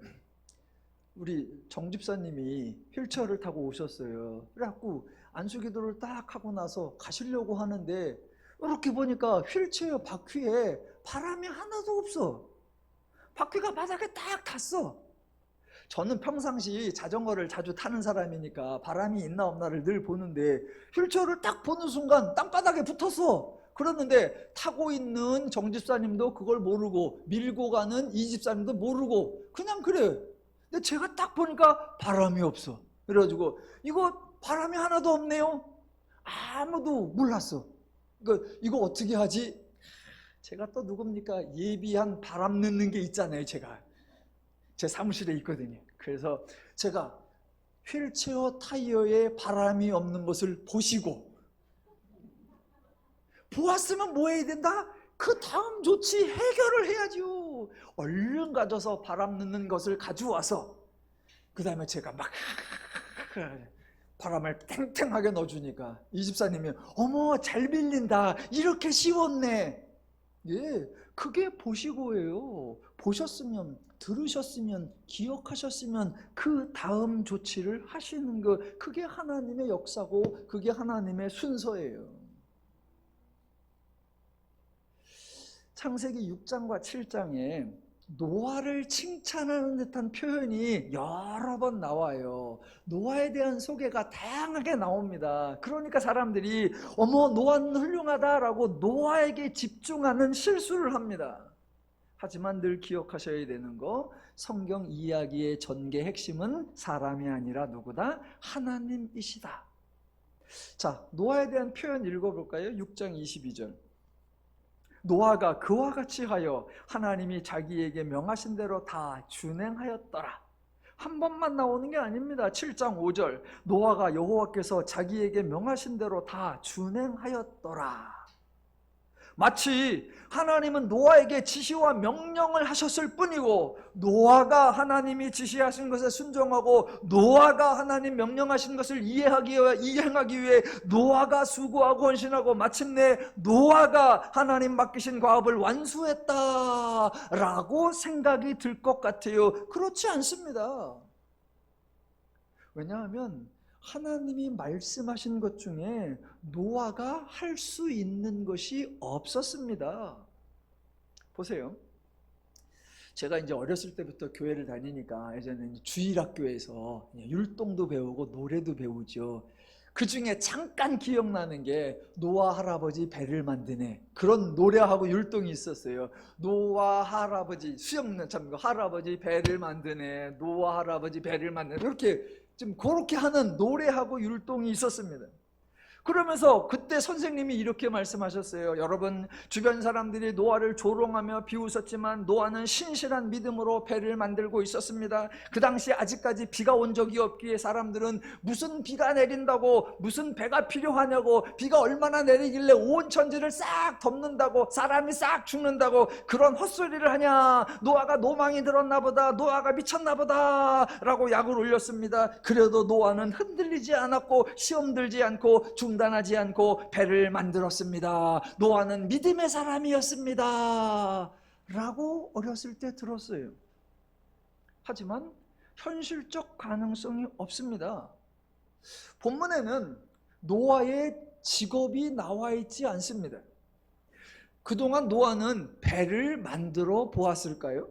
Speaker 1: 우리 정 집사님이 휠체어를 타고 오셨어요. 그래갖고 안수기도를 딱 하고 나서 가시려고 하는데 이렇게 보니까 휠체어 바퀴에 바람이 하나도 없어. 바퀴가 바닥에 딱 닿았어. 저는 평상시 자전거를 자주 타는 사람이니까 바람이 있나 없나를 늘 보는데 휠체어를 딱 보는 순간 땅바닥에 붙었어. 그랬는데 타고 있는 정 집사님도 그걸 모르고 밀고 가는 이 집사님도 모르고 그냥 그래. 근데 제가 딱 보니까 바람이 없어. 그래가지고 이거 바람이 하나도 없네요. 아무도 몰랐어. 그러니까 이거 어떻게 하지? 제가 또 누굽니까? 예비한 바람 넣는 게 있잖아요. 제가 제 사무실에 있거든요. 그래서 제가 휠체어 타이어에 바람이 없는 것을 보시고 보았으면 뭐 해야 된다? 그 다음 조치 해결을 해야죠. 얼른 가져서 바람 넣는 것을 가져와서 그 다음에 제가 막 바람을 탱탱하게 넣어주니까 이 집사님이 어머 잘 빌린다, 이렇게 쉬웠네. 예, 그게 보시고예요. 보셨으면, 들으셨으면, 기억하셨으면 그 다음 조치를 하시는 것, 그게 하나님의 역사고 그게 하나님의 순서예요. 창세기 6장과 7장에 노아를 칭찬하는 듯한 표현이 여러 번 나와요. 노아에 대한 소개가 다양하게 나옵니다. 그러니까 사람들이 어머 노아는 훌륭하다라고 노아에게 집중하는 실수를 합니다. 하지만 늘 기억하셔야 되는 거, 성경 이야기의 전개 핵심은 사람이 아니라 누구다? 하나님이시다. 자, 노아에 대한 표현 읽어볼까요? 6장 22절. 노아가 그와 같이 하여 하나님이 자기에게 명하신 대로 다 준행하였더라. 한 번만 나오는 게 아닙니다. 7장 5절 노아가 여호와께서 자기에게 명하신 대로 다 준행하였더라. 마치 하나님은 노아에게 지시와 명령을 하셨을 뿐이고 노아가 하나님이 지시하신 것에 순종하고 노아가 하나님 명령하신 것을 이행하기 위해 노아가 수고하고 헌신하고 마침내 노아가 하나님 맡기신 과업을 완수했다라고 생각이 들 것 같아요. 그렇지 않습니다. 왜냐하면 하나님이 말씀하신 것 중에 노아가 할 수 있는 것이 없었습니다. 보세요. 제가 이제 어렸을 때부터 교회를 다니니까 예전에 주일학교에서 율동도 배우고 노래도 배우죠. 그 중에 잠깐 기억나는 게 노아 할아버지 배를 만드네, 그런 노래하고 율동이 있었어요. 노아 할아버지 수영는 참 할아버지 배를 만드네, 노아 할아버지 배를 만드네, 이렇게 좀 그렇게 하는 노래하고 율동이 있었습니다. 그러면서 그때 선생님이 이렇게 말씀하셨어요. 여러분, 주변 사람들이 노아를 조롱하며 비웃었지만 노아는 신실한 믿음으로 배를 만들고 있었습니다. 그 당시 아직까지 비가 온 적이 없기에 사람들은 무슨 비가 내린다고, 무슨 배가 필요하냐고, 비가 얼마나 내리길래 온 천지를 싹 덮는다고, 사람이 싹 죽는다고 그런 헛소리를 하냐, 노아가 노망이 들었나 보다, 노아가 미쳤나 보다 라고 약을 올렸습니다. 그래도 노아는 흔들리지 않았고 시험 들지 않고 중단하지 않고 배를 만들었습니다. 노아는 믿음의 사람이었습니다 라고 어렸을 때 들었어요. 하지만 현실적 가능성이 없습니다. 본문에는 노아의 직업이 나와 있지 않습니다. 그동안 노아는 배를 만들어 보았을까요?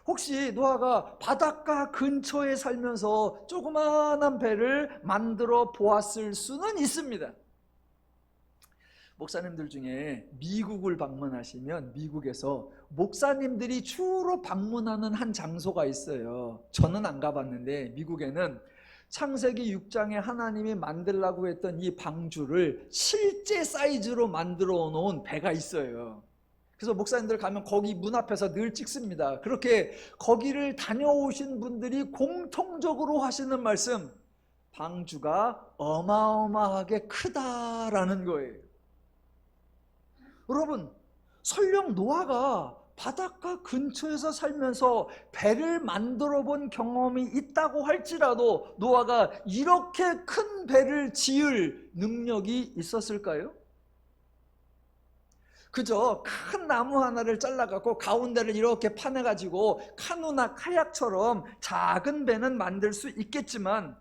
Speaker 1: 혹시 노아가 바닷가 근처에 살면서 조그마한 배를 만들어 보았을 수는 있습니다. 목사님들 중에 미국을 방문하시면 미국에서 목사님들이 주로 방문하는 한 장소가 있어요. 저는 안 가봤는데 미국에는 창세기 6장에 하나님이 만들라고 했던 이 방주를 실제 사이즈로 만들어 놓은 배가 있어요. 그래서 목사님들 가면 거기 문 앞에서 늘 찍습니다. 그렇게 거기를 다녀오신 분들이 공통적으로 하시는 말씀, 방주가 어마어마하게 크다라는 거예요. 여러분, 설령 노아가 바닷가 근처에서 살면서 배를 만들어 본 경험이 있다고 할지라도 노아가 이렇게 큰 배를 지을 능력이 있었을까요? 그저 큰 나무 하나를 잘라갖고 가운데를 이렇게 파내가지고 카누나 카약처럼 작은 배는 만들 수 있겠지만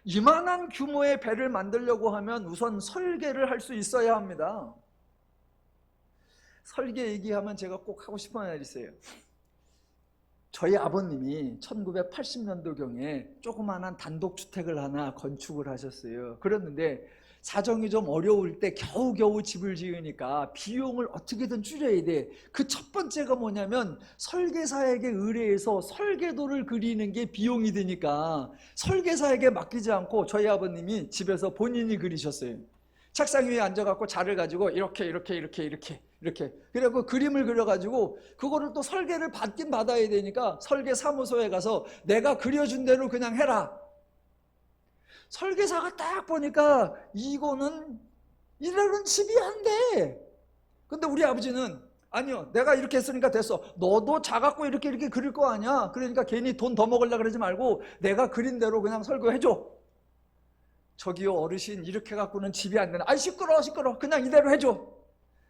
Speaker 1: 이만한 규모의 배를 만들려고 하면 우선 설계를 할 수 있어야 합니다. 설계 얘기하면 제가 꼭 하고 싶은 말이 있어요. 저희 아버님이 1980년도경에 조그마한 단독주택을 하나 건축을 하셨어요. 그랬는데 사정이 좀 어려울 때 겨우겨우 집을 지으니까 비용을 어떻게든 줄여야 돼. 그 첫 번째가 뭐냐면 설계사에게 의뢰해서 설계도를 그리는 게 비용이 드니까 설계사에게 맡기지 않고 저희 아버님이 집에서 본인이 그리셨어요. 책상 위에 앉아갖고 자를 가지고 이렇게 그래갖고 그림을 그려가지고 그거를 또 설계를 받긴 받아야 되니까 설계사무소에 가서 내가 그려준 대로 그냥 해라. 설계사가 딱 보니까 이거는 이래는 집이 안 돼. 근데 우리 아버지는 아니요, 내가 이렇게 했으니까 됐어. 너도 작았고 이렇게 그릴 거 아니야. 그러니까 괜히 돈 더 먹으려고 그러지 말고 내가 그린 대로 그냥 설계해줘. 저기요 어르신, 이렇게 갖고는 집이 안 되나. 아이 시끄러워 그냥 이대로 해줘.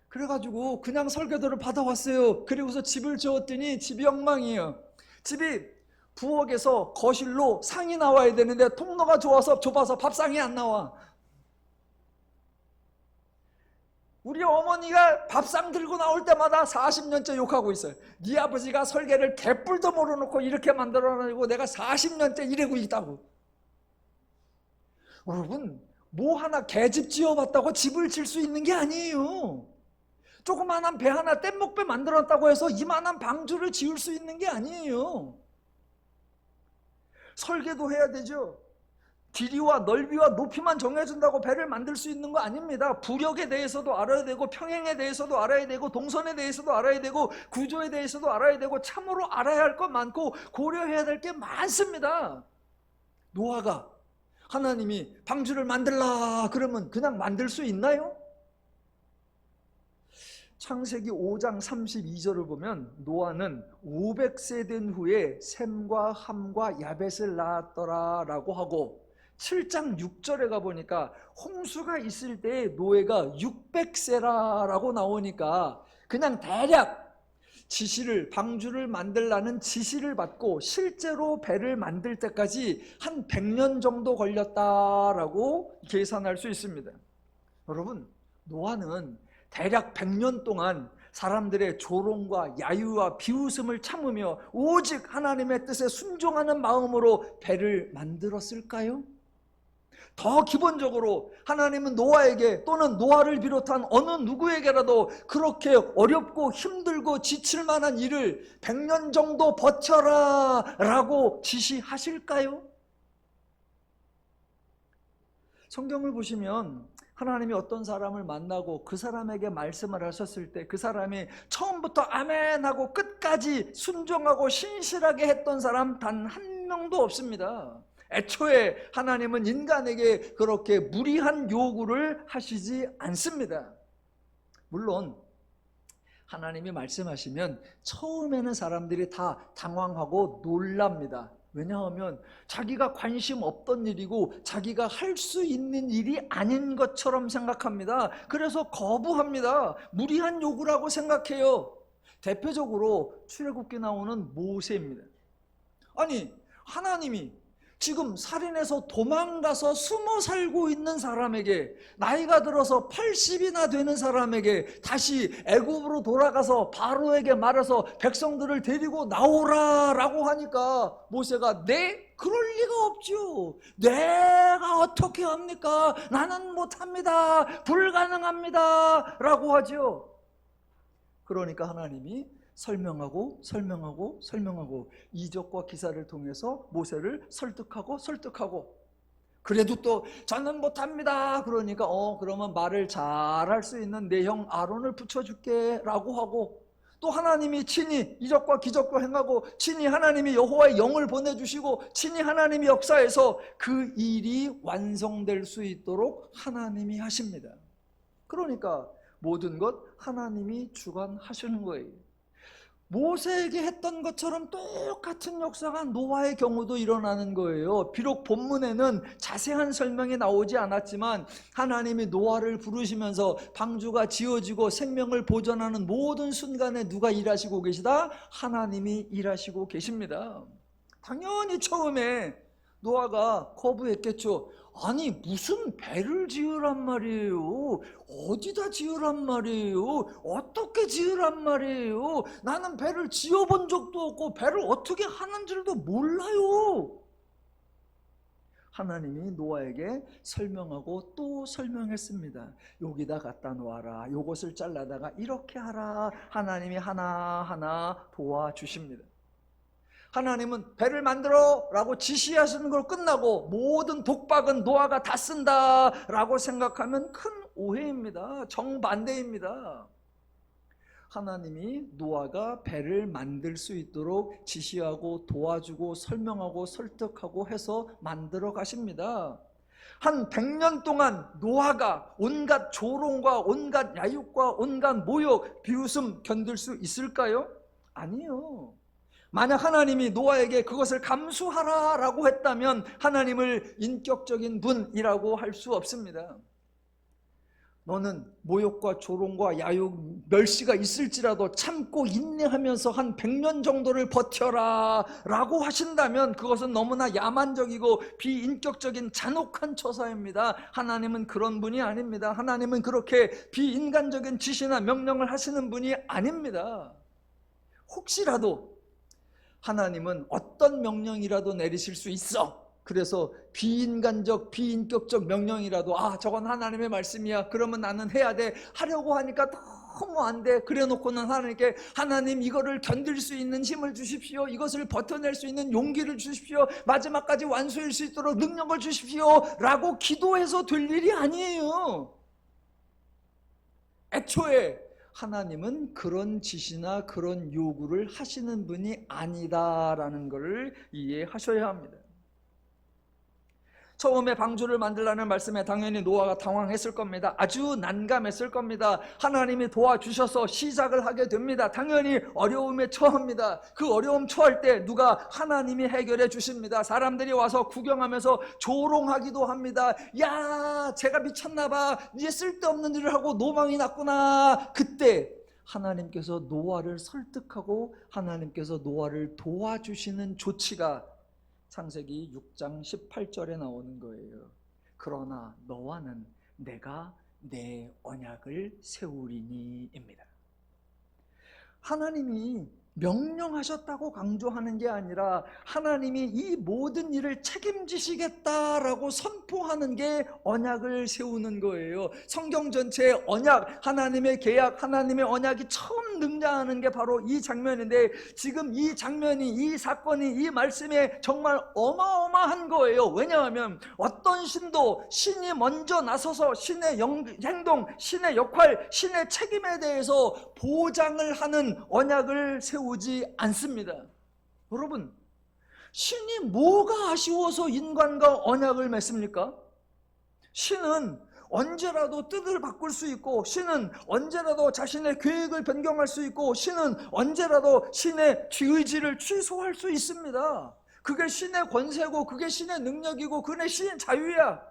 Speaker 1: 그래가지고 그냥 설계도를 받아왔어요. 그리고서 집을 지었더니 집이 엉망이에요. 집이 부엌에서 거실로 상이 나와야 되는데 통로가 좁아서 밥상이 안 나와. 우리 어머니가 밥상 들고 나올 때마다 40년째 욕하고 있어요. 네 아버지가 설계를 개뿔도 모르놓고 이렇게 만들어내고 내가 40년째 이러고 있다고. 여러분, 뭐 하나 개집 지어봤다고 집을 질 수 있는 게 아니에요. 조그만한 배 하나 뗏목배 만들었다고 해서 이만한 방주를 지을 수 있는 게 아니에요. 설계도 해야 되죠. 길이와 넓이와 높이만 정해준다고 배를 만들 수 있는 거 아닙니다. 부력에 대해서도 알아야 되고, 평행에 대해서도 알아야 되고, 동선에 대해서도 알아야 되고, 구조에 대해서도 알아야 되고, 참으로 알아야 할 것 많고 고려해야 될 게 많습니다. 노아가 하나님이 방주를 만들라 그러면 그냥 만들 수 있나요? 창세기 5장 32절을 보면 노아는 500세 된 후에 셈과 함과 야벳을 낳았더라 라고 하고, 7장 6절에 가보니까 홍수가 있을 때 노예가 600세라라고 나오니까 그냥 대략 지시를, 방주를 만들라는 지시를 받고 실제로 배를 만들 때까지 한 100년 정도 걸렸다라고 계산할 수 있습니다. 여러분, 노아는 대략 100년 동안 사람들의 조롱과 야유와 비웃음을 참으며 오직 하나님의 뜻에 순종하는 마음으로 배를 만들었을까요? 더 기본적으로 하나님은 노아에게, 또는 노아를 비롯한 어느 누구에게라도 그렇게 어렵고 힘들고 지칠 만한 일을 100년 정도 버텨라 라고 지시하실까요? 성경을 보시면 하나님이 어떤 사람을 만나고 그 사람에게 말씀을 하셨을 때 그 사람이 처음부터 아멘 하고 끝까지 순종하고 신실하게 했던 사람 단 한 명도 없습니다. 애초에 하나님은 인간에게 그렇게 무리한 요구를 하시지 않습니다. 물론 하나님이 말씀하시면 처음에는 사람들이 다 당황하고 놀랍니다. 왜냐하면 자기가 관심 없던 일이고 자기가 할 수 있는 일이 아닌 것처럼 생각합니다. 그래서 거부합니다. 무리한 요구라고 생각해요. 대표적으로 출애굽기에 나오는 모세입니다. 아니, 하나님이 지금 살인해서 도망가서 숨어 살고 있는 사람에게, 나이가 들어서 80이나 되는 사람에게 다시 애굽으로 돌아가서 바로에게 말해서 백성들을 데리고 나오라라고 하니까 모세가 네? 그럴 리가 없죠. 내가 어떻게 합니까? 나는 못합니다. 불가능합니다. 라고 하죠. 그러니까 하나님이 설명하고 이적과 기사를 통해서 모세를 설득하고 그래도 또 저는 못합니다. 그러니까 그러면 말을 잘할 수 있는 내 형 아론을 붙여줄게 라고 하고, 또 하나님이 친히 이적과 기적과 행하고 친히 하나님이 여호와의 영을 보내주시고 친히 하나님이 역사해서 그 일이 완성될 수 있도록 하나님이 하십니다. 그러니까 모든 것 하나님이 주관하시는 거예요. 모세에게 했던 것처럼 똑같은 역사가 노아의 경우도 일어나는 거예요. 비록 본문에는 자세한 설명이 나오지 않았지만 하나님이 노아를 부르시면서 방주가 지어지고 생명을 보존하는 모든 순간에 누가 일하시고 계시다? 하나님이 일하시고 계십니다. 당연히 처음에 노아가 거부했겠죠. 아니, 무슨 배를 지으란 말이에요? 어디다 지으란 말이에요? 어떻게 지으란 말이에요? 나는 배를 지어본 적도 없고 배를 어떻게 하는 줄도 몰라요. 하나님이 노아에게 설명하고 또 설명했습니다. 여기다 갖다 놓아라. 요것을 잘라다가 이렇게 하라. 하나님이 하나하나 도와주십니다. 하나님은 배를 만들어 라고 지시하시는 걸 끝나고 모든 독박은 노아가 다 쓴다 라고 생각하면 큰 오해입니다. 정반대입니다. 하나님이 노아가 배를 만들 수 있도록 지시하고 도와주고 설명하고 설득하고 해서 만들어 가십니다. 한 100년 동안 노아가 온갖 조롱과 온갖 야육과 온갖 모욕, 비웃음 견딜 수 있을까요? 아니요. 만약 하나님이 노아에게 그것을 감수하라 라고 했다면 하나님을 인격적인 분이라고 할 수 없습니다. 너는 모욕과 조롱과 야욕, 멸시가 있을지라도 참고 인내하면서 한 100년 정도를 버텨라 라고 하신다면 그것은 너무나 야만적이고 비인격적인 잔혹한 처사입니다. 하나님은 그런 분이 아닙니다. 하나님은 그렇게 비인간적인 지시나 명령을 하시는 분이 아닙니다. 혹시라도 하나님은 어떤 명령이라도 내리실 수 있어. 그래서 비인간적, 비인격적 명령이라도 저건 하나님의 말씀이야. 그러면 나는 해야 돼. 하려고 하니까 너무 안 돼. 그래 놓고는 하나님께 하나님 이거를 견딜 수 있는 힘을 주십시오. 이것을 버텨낼 수 있는 용기를 주십시오. 마지막까지 완수할 수 있도록 능력을 주십시오. 라고 기도해서 될 일이 아니에요. 애초에 하나님은 그런 지시나 그런 요구를 하시는 분이 아니다라는 것을 이해하셔야 합니다. 처음에 방주를 만들라는 말씀에 당연히 노아가 당황했을 겁니다. 아주 난감했을 겁니다. 하나님이 도와주셔서 시작을 하게 됩니다. 당연히 어려움에 처합니다. 그 어려움 처할 때 누가 하나님이 해결해 주십니다. 사람들이 와서 구경하면서 조롱하기도 합니다. 야, 제가 미쳤나 봐. 이제 쓸데없는 일을 하고 노망이 났구나. 그때 하나님께서 노아를 설득하고 하나님께서 노아를 도와주시는 조치가 창세기 6장 18절에 나오는 거예요. 그러나 너와는 내가 내 언약을 세우리니입니다. 하나님이 명령하셨다고 강조하는 게 아니라 하나님이 이 모든 일을 책임지시겠다라고 선포하는 게 언약을 세우는 거예요. 성경 전체의 언약, 하나님의 계약, 하나님의 언약이 처음 등장하는 게 바로 이 장면인데 지금 이 장면이, 이 사건이, 이 말씀에 정말 어마어마한 거예요. 왜냐하면 어떤 신도 신이 먼저 나서서 신의 행동, 신의 역할, 신의 책임에 대해서 보장을 하는 언약을 세우지 않습니다. 여러분, 신이 뭐가 아쉬워서 인간과 언약을 맺습니까? 신은 언제라도 뜻을 바꿀 수 있고, 신은 언제라도 자신의 계획을 변경할 수 있고, 신은 언제라도 신의 의지를 취소할 수 있습니다. 그게 신의 권세고, 그게 신의 능력이고, 그게 신의 자유야.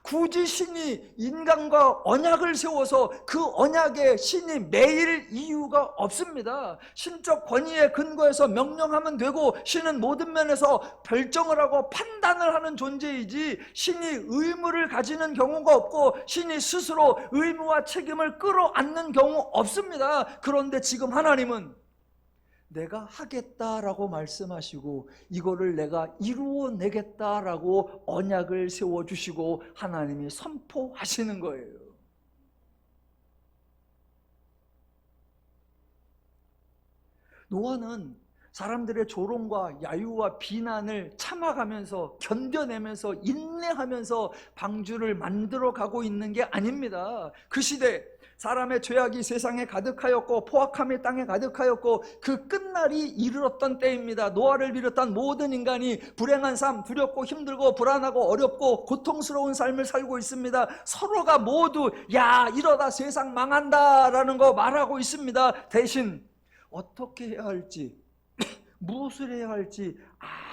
Speaker 1: 굳이 신이 인간과 언약을 세워서 그 언약에 신이 매일 이유가 없습니다. 신적 권위에 근거해서 명령하면 되고 신은 모든 면에서 결정을 하고 판단을 하는 존재이지 신이 의무를 가지는 경우가 없고 신이 스스로 의무와 책임을 끌어안는 경우 없습니다. 그런데 지금 하나님은 내가 하겠다라고 말씀하시고 이거를 내가 이루어내겠다라고 언약을 세워주시고 하나님이 선포하시는 거예요. 노아는 사람들의 조롱과 야유와 비난을 참아가면서 견뎌내면서 인내하면서 방주를 만들어가고 있는 게 아닙니다. 그 시대 사람의 죄악이 세상에 가득하였고 포악함이 땅에 가득하였고 그 끝날이 이르렀던 때입니다. 노아를 비롯한 모든 인간이 불행한 삶, 두렵고 힘들고 불안하고 어렵고 고통스러운 삶을 살고 있습니다. 서로가 모두 야 이러다 세상 망한다라는 거 말하고 있습니다. 대신 어떻게 해야 할지 무엇을 해야 할지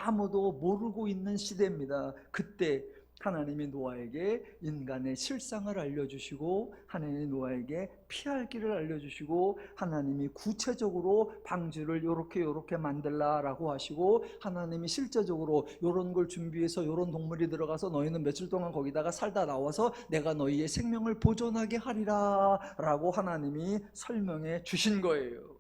Speaker 1: 아무도 모르고 있는 시대입니다. 그때 하나님이 노아에게 인간의 실상을 알려주시고 하나님이 노아에게 피할 길을 알려주시고 하나님이 구체적으로 방주를 요렇게 만들라라고 하시고 하나님이 실제적으로 요런 걸 준비해서 요런 동물이 들어가서 너희는 며칠 동안 거기다가 살다 나와서 내가 너희의 생명을 보존하게 하리라 라고 하나님이 설명해 주신 거예요.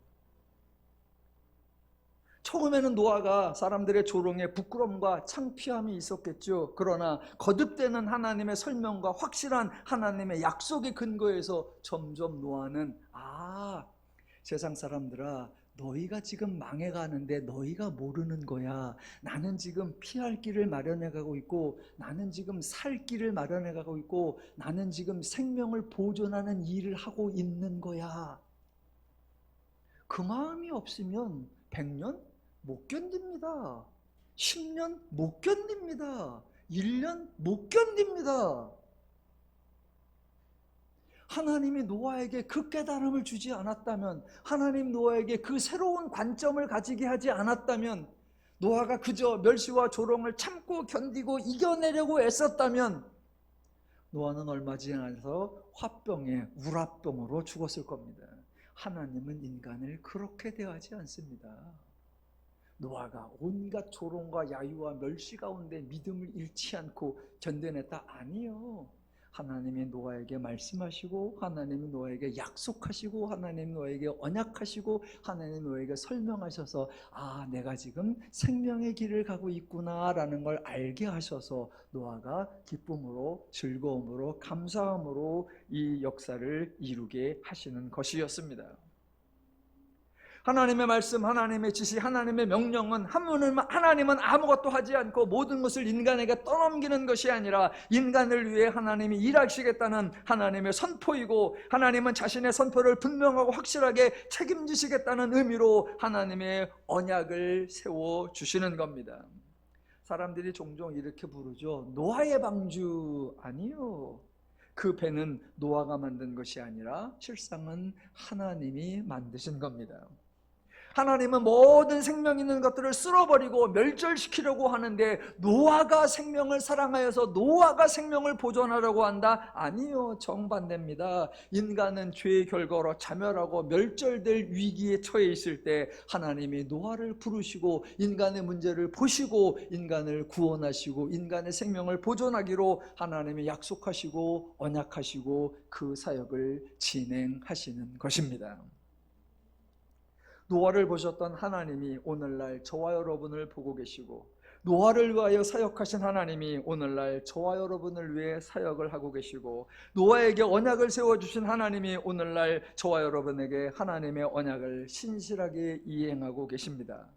Speaker 1: 처음에는 노아가 사람들의 조롱에 부끄러움과 창피함이 있었겠죠. 그러나 거듭되는 하나님의 설명과 확실한 하나님의 약속의 근거에서 점점 노아는 세상 사람들아 너희가 지금 망해가는데 너희가 모르는 거야. 나는 지금 피할 길을 마련해가고 있고 나는 지금 살 길을 마련해가고 있고 나는 지금 생명을 보존하는 일을 하고 있는 거야. 그 마음이 없으면 100년? 못 견딥니다. 10년 못 견딥니다. 1년 못 견딥니다. 하나님이 노아에게 그 깨달음을 주지 않았다면, 하나님 노아에게 그 새로운 관점을 가지게 하지 않았다면, 노아가 그저 멸시와 조롱을 참고 견디고 이겨내려고 애썼다면 노아는 얼마 지나서 화병에 우라병으로 죽었을 겁니다. 하나님은 인간을 그렇게 대하지 않습니다. 노아가 온갖 조롱과 야유와 멸시 가운데 믿음을 잃지 않고 견뎌냈다? 아니요. 하나님이 노아에게 말씀하시고, 하나님이 노아에게 약속하시고, 하나님이 노아에게 언약하시고, 하나님이 노아에게 설명하셔서 내가 지금 생명의 길을 가고 있구나라는 걸 알게 하셔서 노아가 기쁨으로, 즐거움으로, 감사함으로 이 역사를 이루게 하시는 것이었습니다. 하나님의 말씀, 하나님의 지시, 하나님의 명령은 하나님은 아무것도 하지 않고 모든 것을 인간에게 떠넘기는 것이 아니라 인간을 위해 하나님이 일하시겠다는 하나님의 선포이고, 하나님은 자신의 선포를 분명하고 확실하게 책임지시겠다는 의미로 하나님의 언약을 세워주시는 겁니다. 사람들이 종종 이렇게 부르죠. 노아의 방주. 아니요. 그 배는 노아가 만든 것이 아니라 실상은 하나님이 만드신 겁니다. 하나님은 모든 생명 있는 것들을 쓸어버리고 멸절시키려고 하는데, 노아가 생명을 사랑하여서 노아가 생명을 보존하려고 한다? 아니요, 정반대입니다. 인간은 죄의 결과로 자멸하고 멸절될 위기에 처해 있을 때 하나님이 노아를 부르시고 인간의 문제를 보시고 인간을 구원하시고 인간의 생명을 보존하기로 하나님이 약속하시고 언약하시고 그 사역을 진행하시는 것입니다. 노아를 보셨던 하나님이 오늘날 저와 여러분을 보고 계시고, 노아를 위하여 사역하신 하나님이 오늘날 저와 여러분을 위해 사역을 하고 계시고, 노아에게 언약을 세워주신 하나님이 오늘날 저와 여러분에게 하나님의 언약을 신실하게 이행하고 계십니다.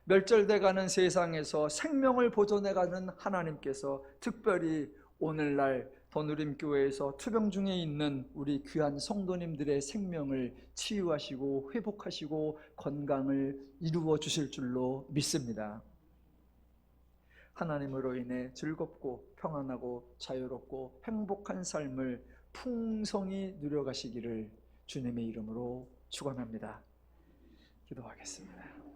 Speaker 1: 멸절돼가는 세상에서 생명을 보존해가는 하나님께서 특별히 오늘날 더누림교회에서 투병 중에 있는 우리 귀한 성도님들의 생명을 치유하시고 회복하시고 건강을 이루어 주실 줄로 믿습니다. 하나님으로 인해 즐겁고 평안하고 자유롭고 행복한 삶을 풍성히 누려가시기를 주님의 이름으로 축원합니다. 기도하겠습니다.